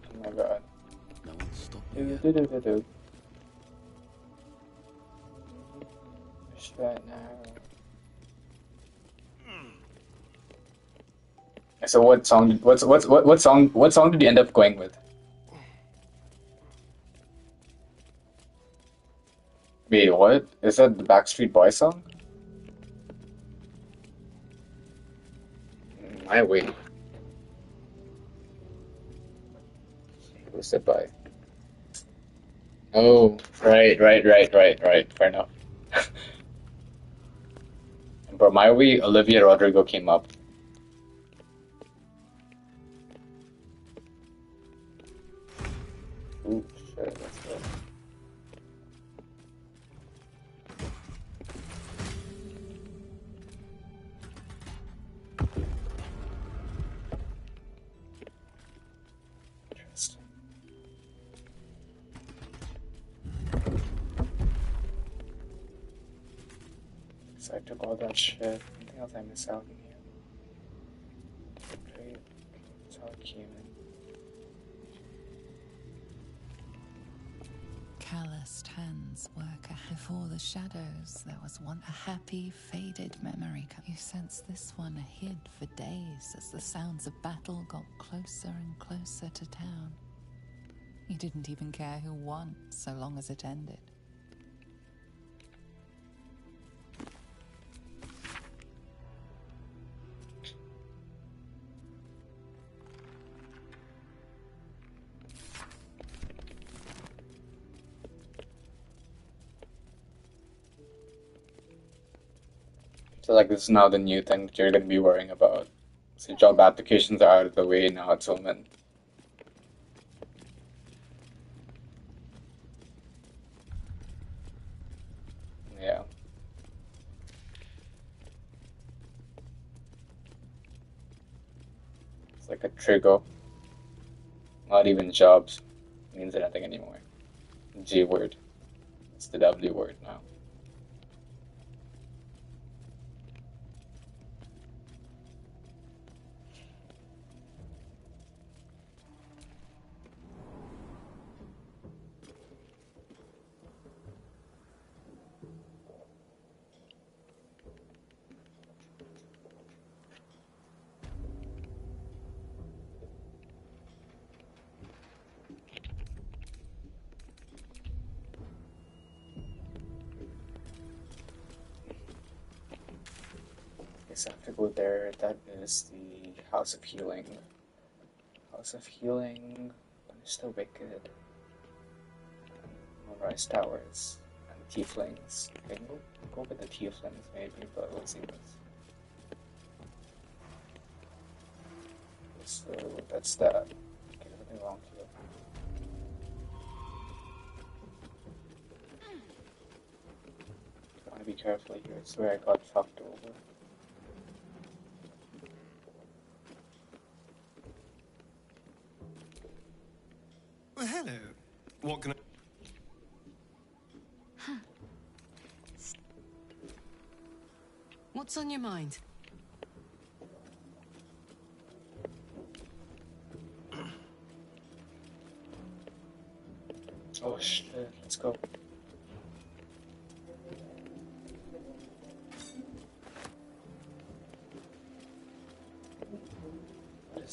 Oh my god. No one's stopped Do me yet. do do do do. Push right now. So what song? What song did you end up going with? Wait, what? Is that the Backstreet Boys song? My way. Who's it by? Oh, right. Fair enough. Bro, my way, Olivia Rodrigo came up. Ooh, shit, let's go. Interesting. So I took all that shit. Anything else I missed out in here? Great. That's how it came in. Calloused hands work before the shadows. There was one a happy, faded memory. You sense this one hid for days as the sounds of battle got closer and closer to town. You didn't even care who won, so long as it ended. So like this is now the new thing that you're gonna be worrying about. So job applications are out of the way now it's omen. Yeah. It's like a trigger. Not even jobs means anything anymore. G word. It's the W word now. Guess I have to go there. That is the House of Healing. House of Healing, Punish the Wicked, Moonrise Towers, and Tieflings. Okay, go with the Tieflings maybe, but we'll see this. So that's that. Okay, nothing wrong here. I want to be careful here. I swear I got fucked over. Well, hello. What can I... What's on your mind? Oh shit, let's go.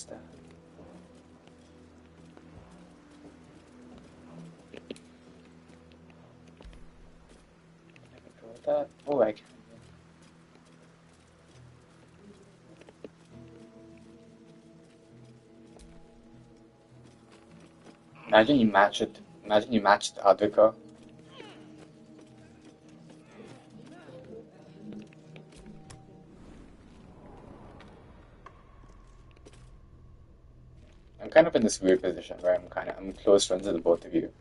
What's that? Can I control that? Oh, I can. Imagine you match it. Imagine you match the other car. I'm kind of in this weird position where I'm close friends with both of you.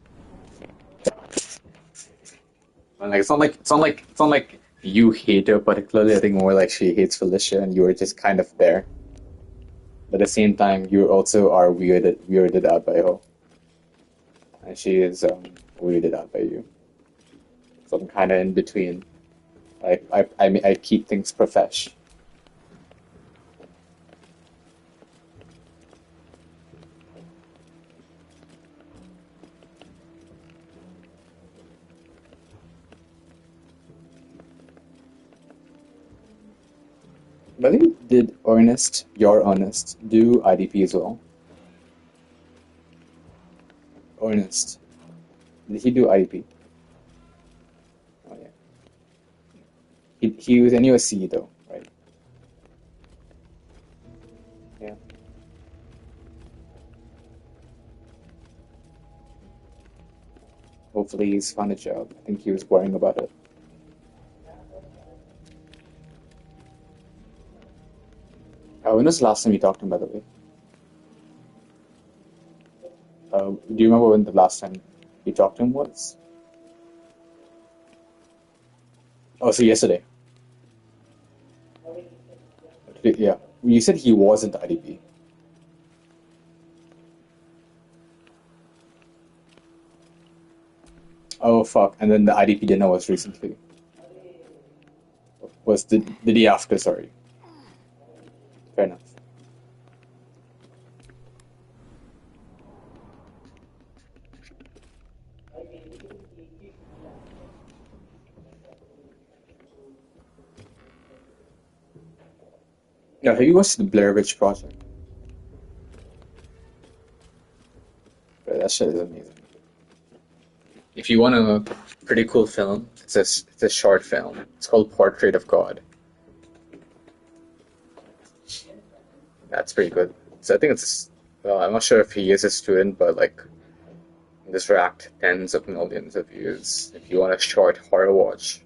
And like it's not like you hate her particularly. I think more like she hates Felicia, and you are just kind of there. But at the same time, you also are weirded out by her, and she is weirded out by you. So I'm kind of in between. I keep things profesh. But I think did Ernest, do IDP as well? Ernest, did he do IDP? Oh yeah. He was in USC though, right? Yeah. Hopefully he's found a job. I think he was worrying about it. When was the last time you talked to him, by the way? Do you remember when the last time you talked to him was? Oh, so yesterday. Yeah. You said he wasn't IDP. Oh, fuck. And then the IDP dinner was recently. Was the day after, sorry. Fair enough. Yeah, have you watched the Blair Witch Project? Yeah, that shit is amazing. If you want a pretty cool film, it's a short film. It's called Portrait of God. That's pretty good. So I think it's well, I'm not sure if he is a student, but like this racked tens of millions of views. If you want a short horror watch,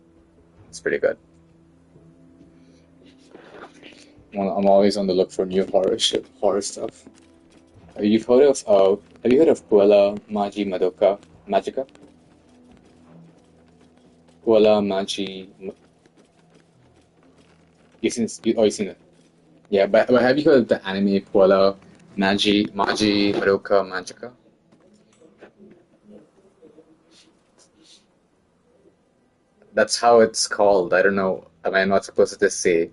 it's pretty good. Well, I'm always on the look for new horror stuff. Have you heard of Puella Magi Madoka Magica? Puella Magi. You've seen it. Yeah, but have you heard of the anime Puella Magi Madoka Magica? That's how it's called. I don't know. Am I not supposed to just say?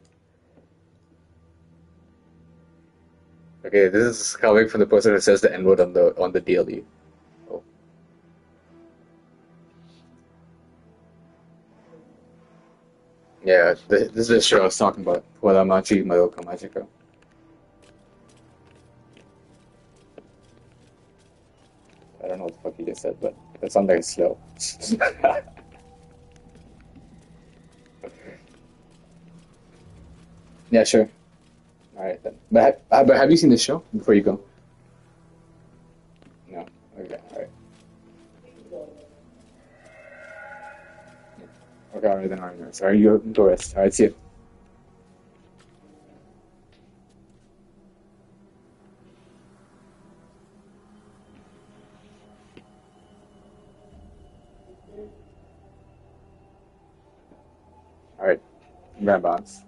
Okay, this is coming from the person who says the N-word on the daily. Oh. Yeah, this is the show I was talking about. Puella Magi Madoka Magica. I don't know what the fuck he just said, but that sounded like slow. Yeah, sure. All right then. But have you seen this show before you go? No. Okay. All right. Okay. All right then. All right. All right. Sorry. You go rest. All right. See you. All right. I'm gonna bounce.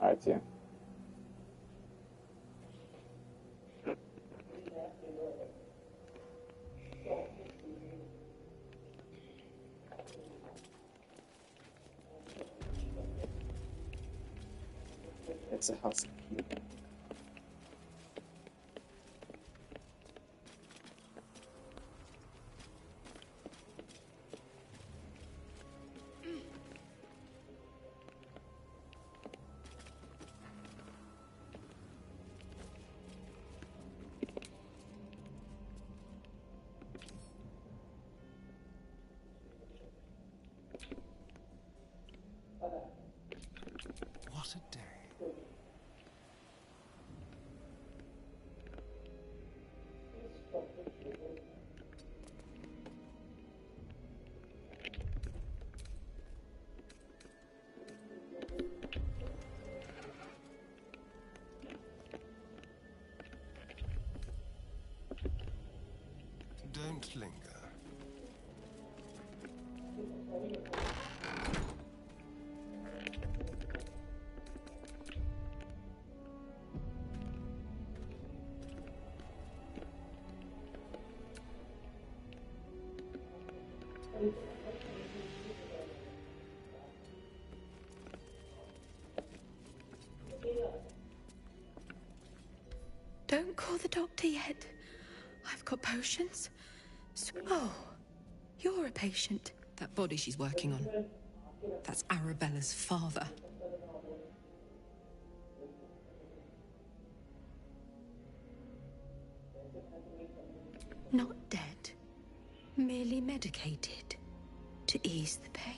All right. See you. It's a house. Don't call the doctor yet. I've got potions. Oh, you're a patient. That body she's working on, that's Arabella's father. Not dead, merely medicated to ease the pain.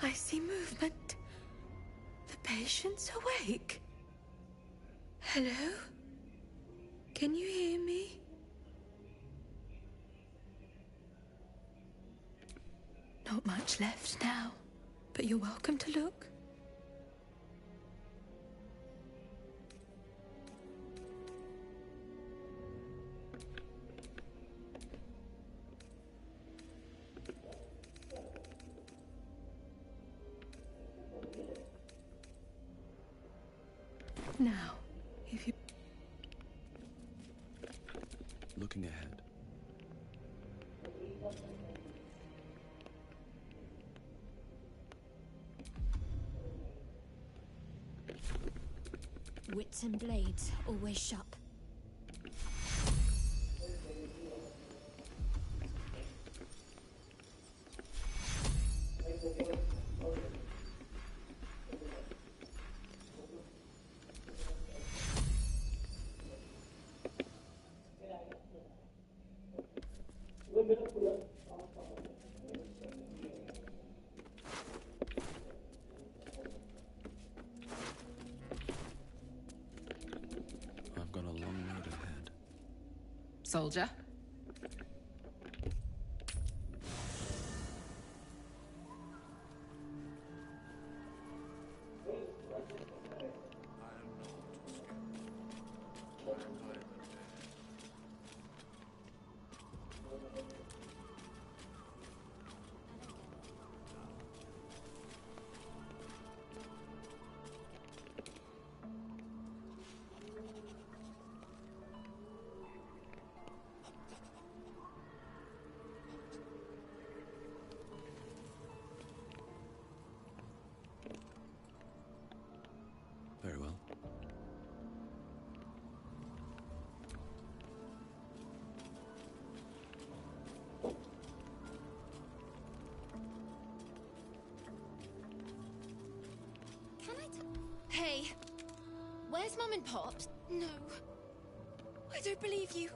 I see movement. The patient's awake. Hello? Can you hear me? Not much left now, but you're welcome to look. Now, if you... Looking ahead. Wits and blades, always sharp. I've got a long road ahead. Soldier? Very well. Hey, where's Mum and Pops? No, I don't believe you.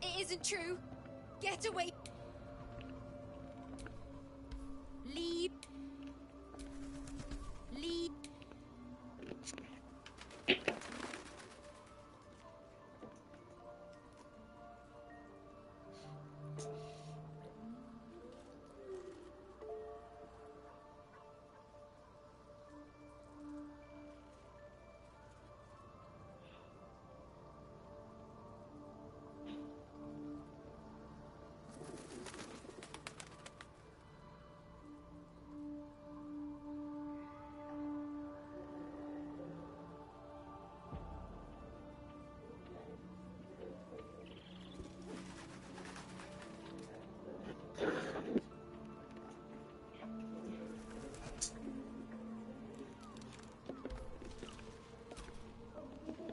It isn't true. Get away. Leave. Leave.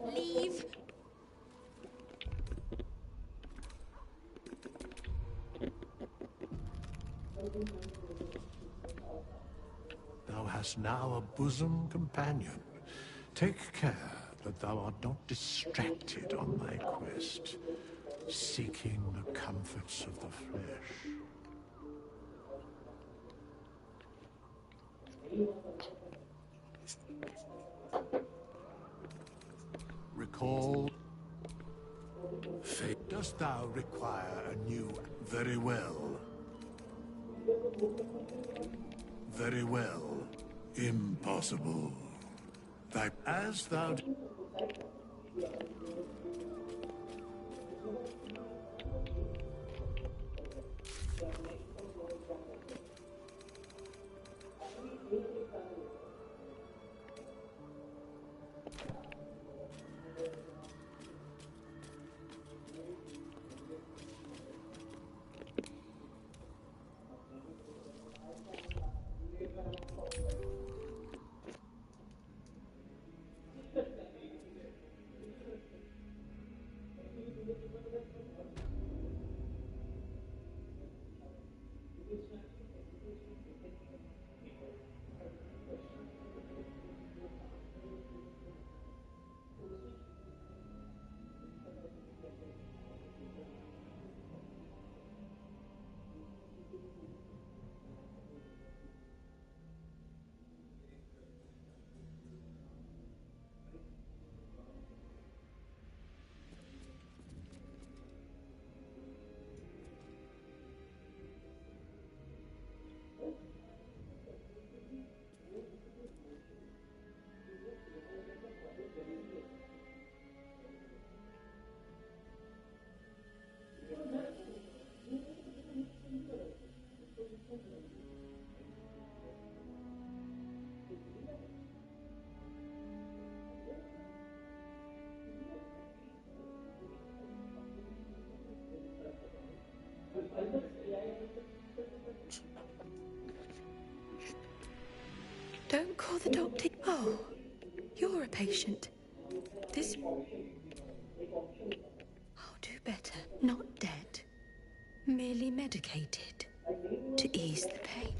Leave. Thou hast now a bosom companion. Take care that thou art not distracted on thy quest, seeking the comforts of the flesh. Recall. Fate, dost thou require a new... Very well. Very well. Impossible. Thy... As thou... Don't call the doctor. Oh, you're a patient. This... I'll do better. Not dead. Merely medicated. To ease the pain.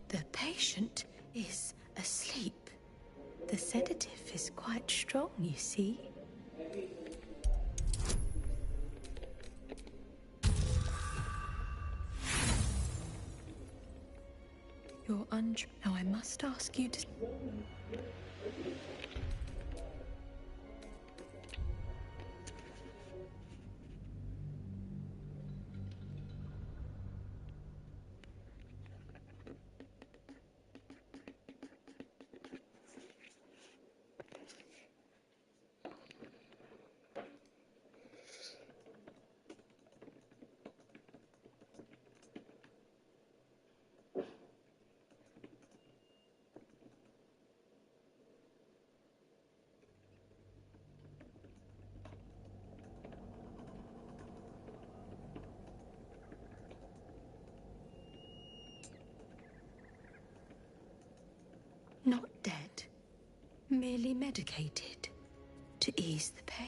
The patient is asleep. The sedative is quite strong, you see. You're Now I must ask you to... Not dead. Merely medicated. To ease the pain.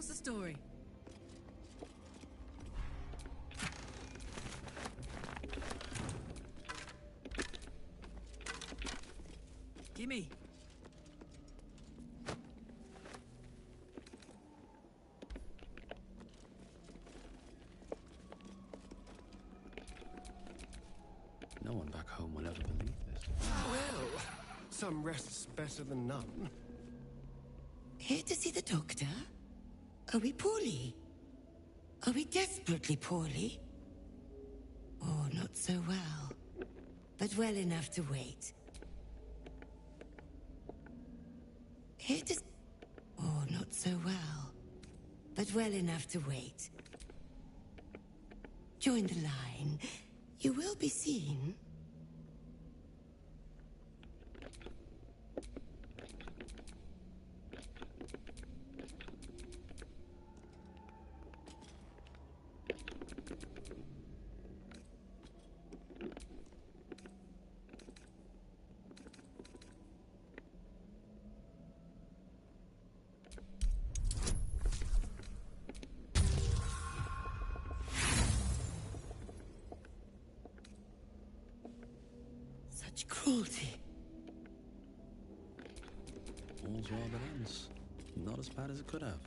What's the story? Gimme. No one back home will ever believe this. Well, some rest's better than none. Here to see the doctor? Are we poorly? Are we desperately poorly? Oh, not so well. But well enough to wait. Here to... Oh, not so well. But well enough to wait. Join the line. You will be seen. Such cruelty. All's well that ends. Not as bad as it could have.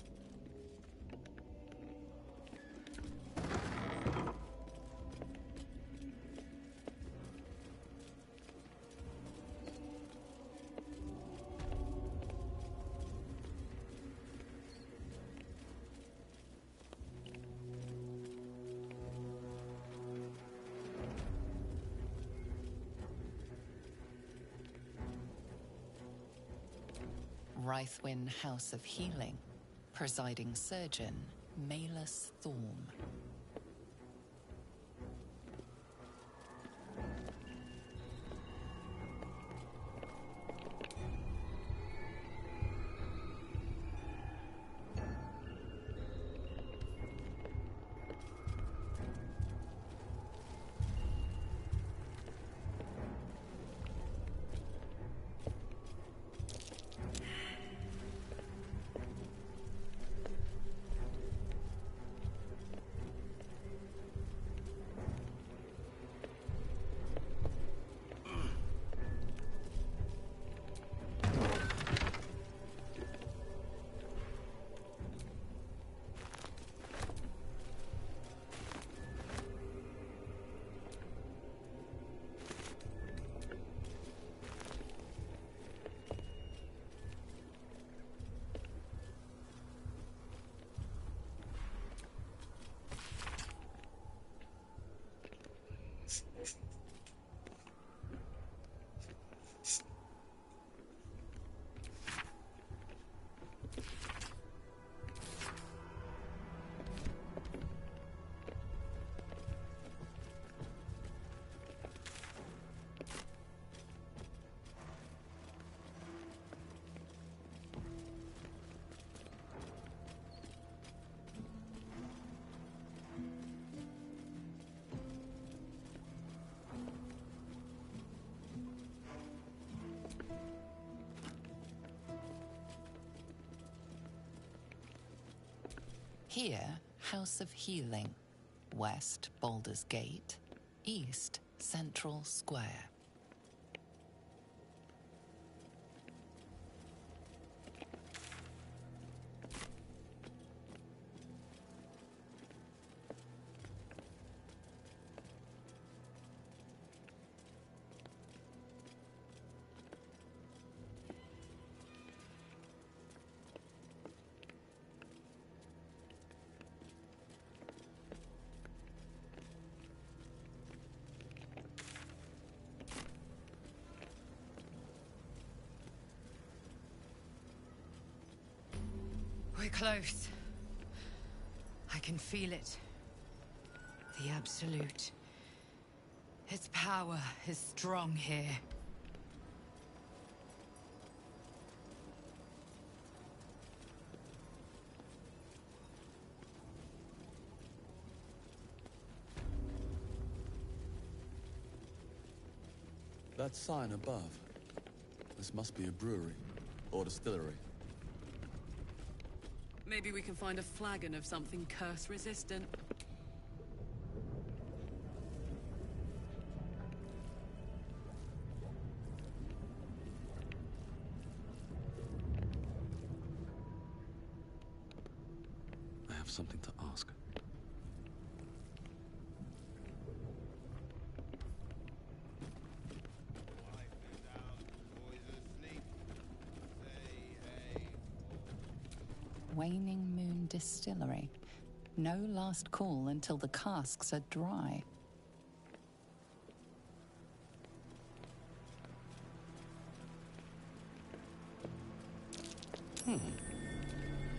Rythwin House of Healing. Presiding surgeon, Malus Thorm. Here, House of Healing. West, Baldur's Gate. East, Central Square. We're close. I can feel it. The Absolute. Its power is strong here. That sign above. This must be a brewery or distillery. Maybe we can find a flagon of something curse-resistant. I have something to ask. Waning Moon Distillery. No last call until the casks are dry.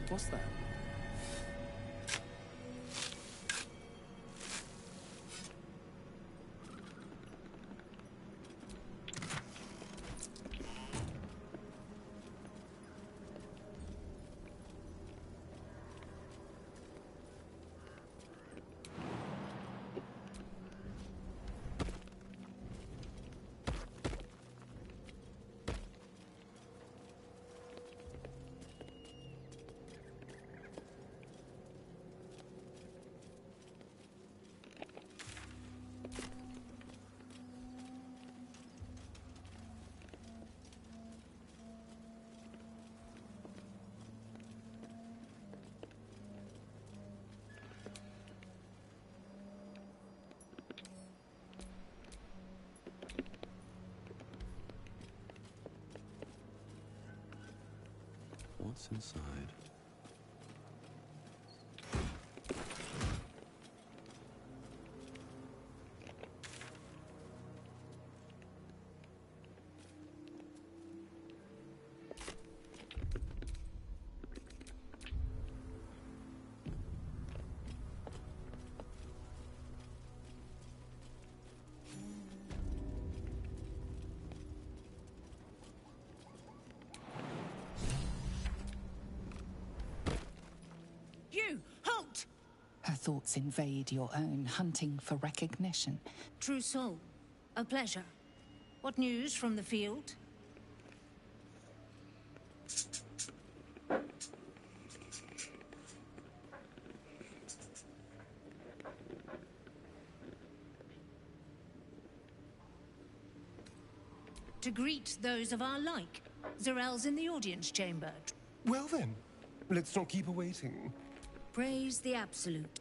What's that? what's inside. You! Halt! Her thoughts invade your own, hunting for recognition. True soul. A pleasure. What news from the field? To greet those of our like. Zarel's in the audience chamber. Well then, let's not keep her waiting. Praise the Absolute.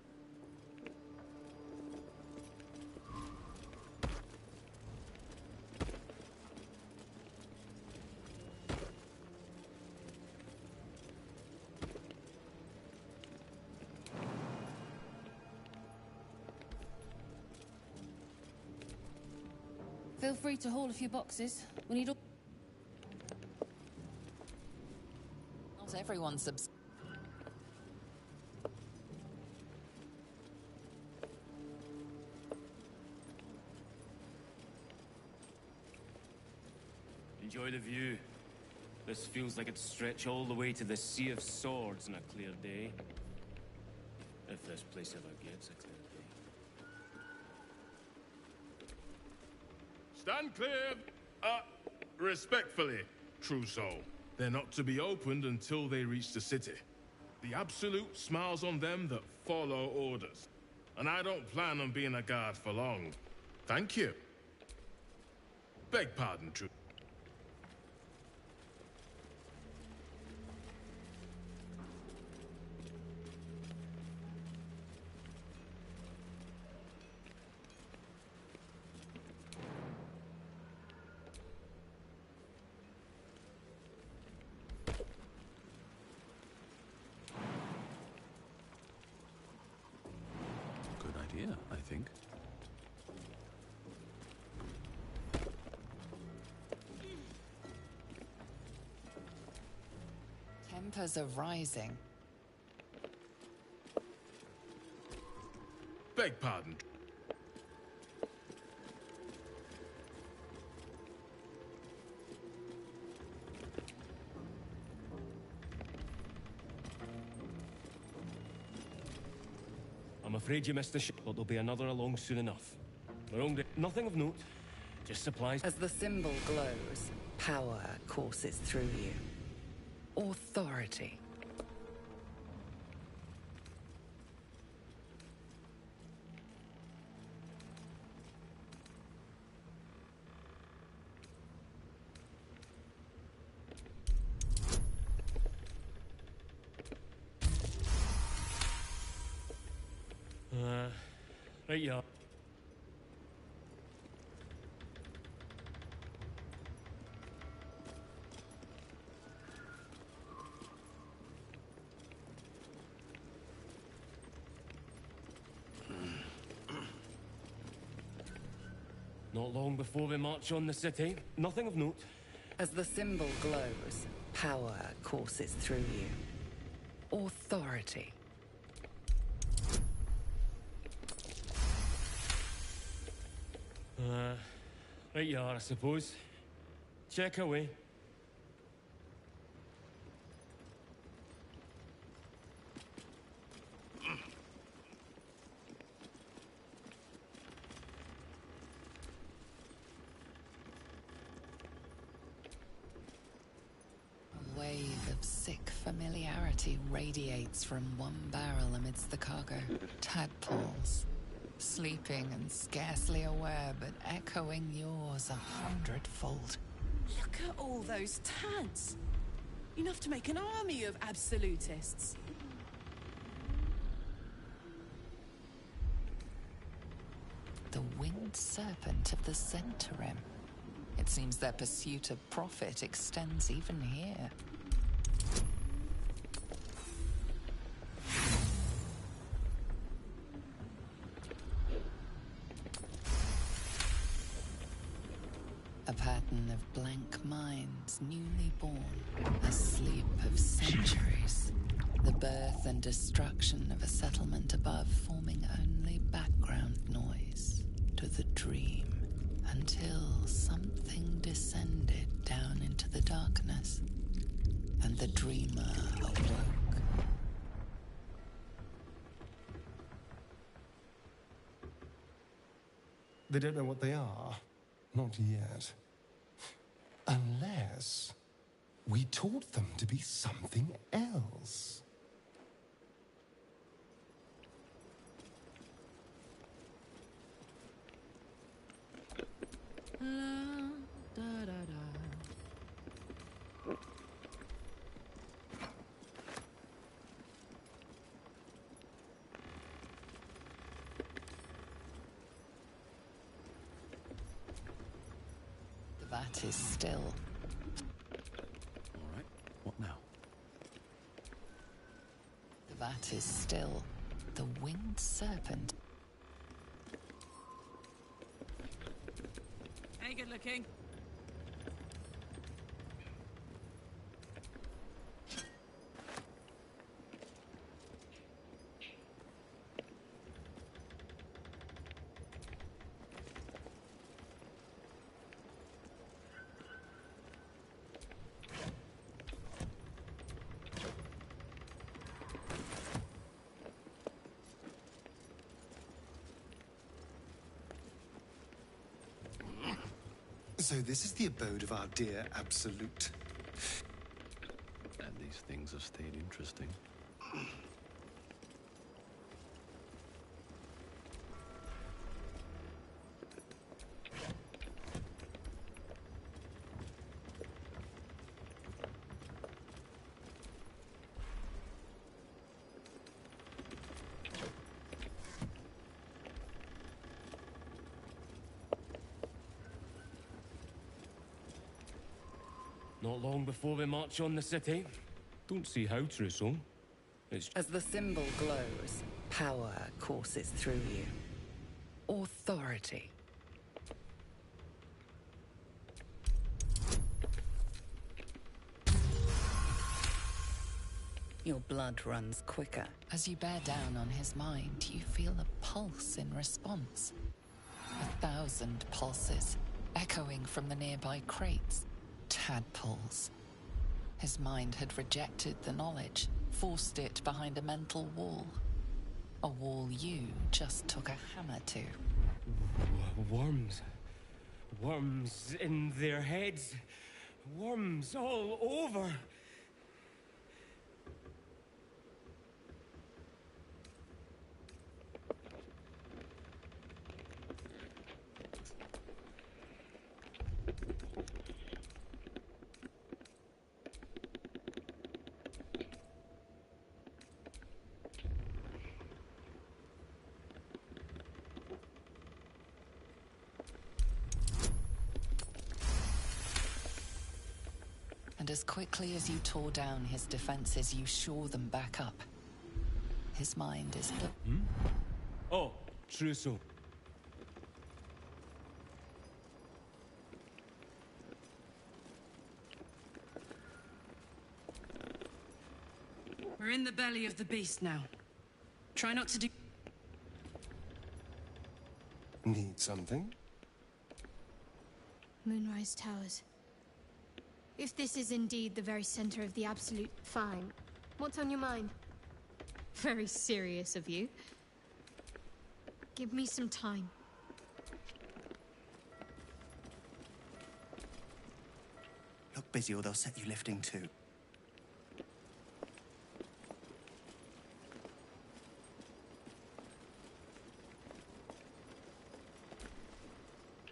Feel free to haul a few boxes. We need all... Not everyone subs... Enjoy the view. This feels like it'd stretch all the way to the Sea of Swords on a clear day. If this place ever gets a clear day. Stand clear! Respectfully, true soul. They're not to be opened until they reach the city. The Absolute smiles on them that follow orders. And I don't plan on being a guard for long. Thank you. Beg pardon, true. Good idea, I think. Tempers are rising. Beg pardon. I'm afraid you missed the ship, but there'll be another along soon enough. We're only nothing of note, just supplies. As the symbol glows, power courses through you. Authority. Right you are. Not long before we march on the city. Nothing of note. As the symbol glows, power courses through you. Authority. Right you are, I suppose. Check away. A wave of sick familiarity radiates from one barrel amidst the cargo. Tadpoles. Sleeping and scarcely aware, but echoing yours 100-fold. Look at all those tads. Enough to make an army of absolutists. The winged serpent of the Centarim. It seems their pursuit of profit extends even here. curtain of blank minds newly born, a sleep of centuries. The birth and destruction of a settlement above forming only background noise to the dream, until something descended down into the darkness, and the dreamer awoke. They don't know what they are. Not yet. Unless we taught them to be something else. That is still. All right, what now? That is still the winged serpent. Hey, good looking. So this is the abode of our dear Absolute. And these things have stayed interesting. Not long before we march on the city. Don't see how, Trousseau. It's As the symbol glows, power courses through you. Authority. Your blood runs quicker. As you bear down on his mind, you feel a pulse in response. 1,000 pulses, echoing from the nearby crates. Tadpoles. His mind had rejected the knowledge, forced it behind a mental wall. A wall you just took a hammer to. Worms. Worms in their heads. Worms all over. And as quickly as you tore down his defenses, you shore them back up. His mind is... Oh, Trousseau. We're in the belly of the beast now. Try not to do... Need something? Moonrise Towers. If this is indeed the very center of the Absolute... Fine. What's on your mind? Very serious of you. Give me some time. Look busy or they'll set you lifting too.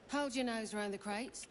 Hold your nose round the crates.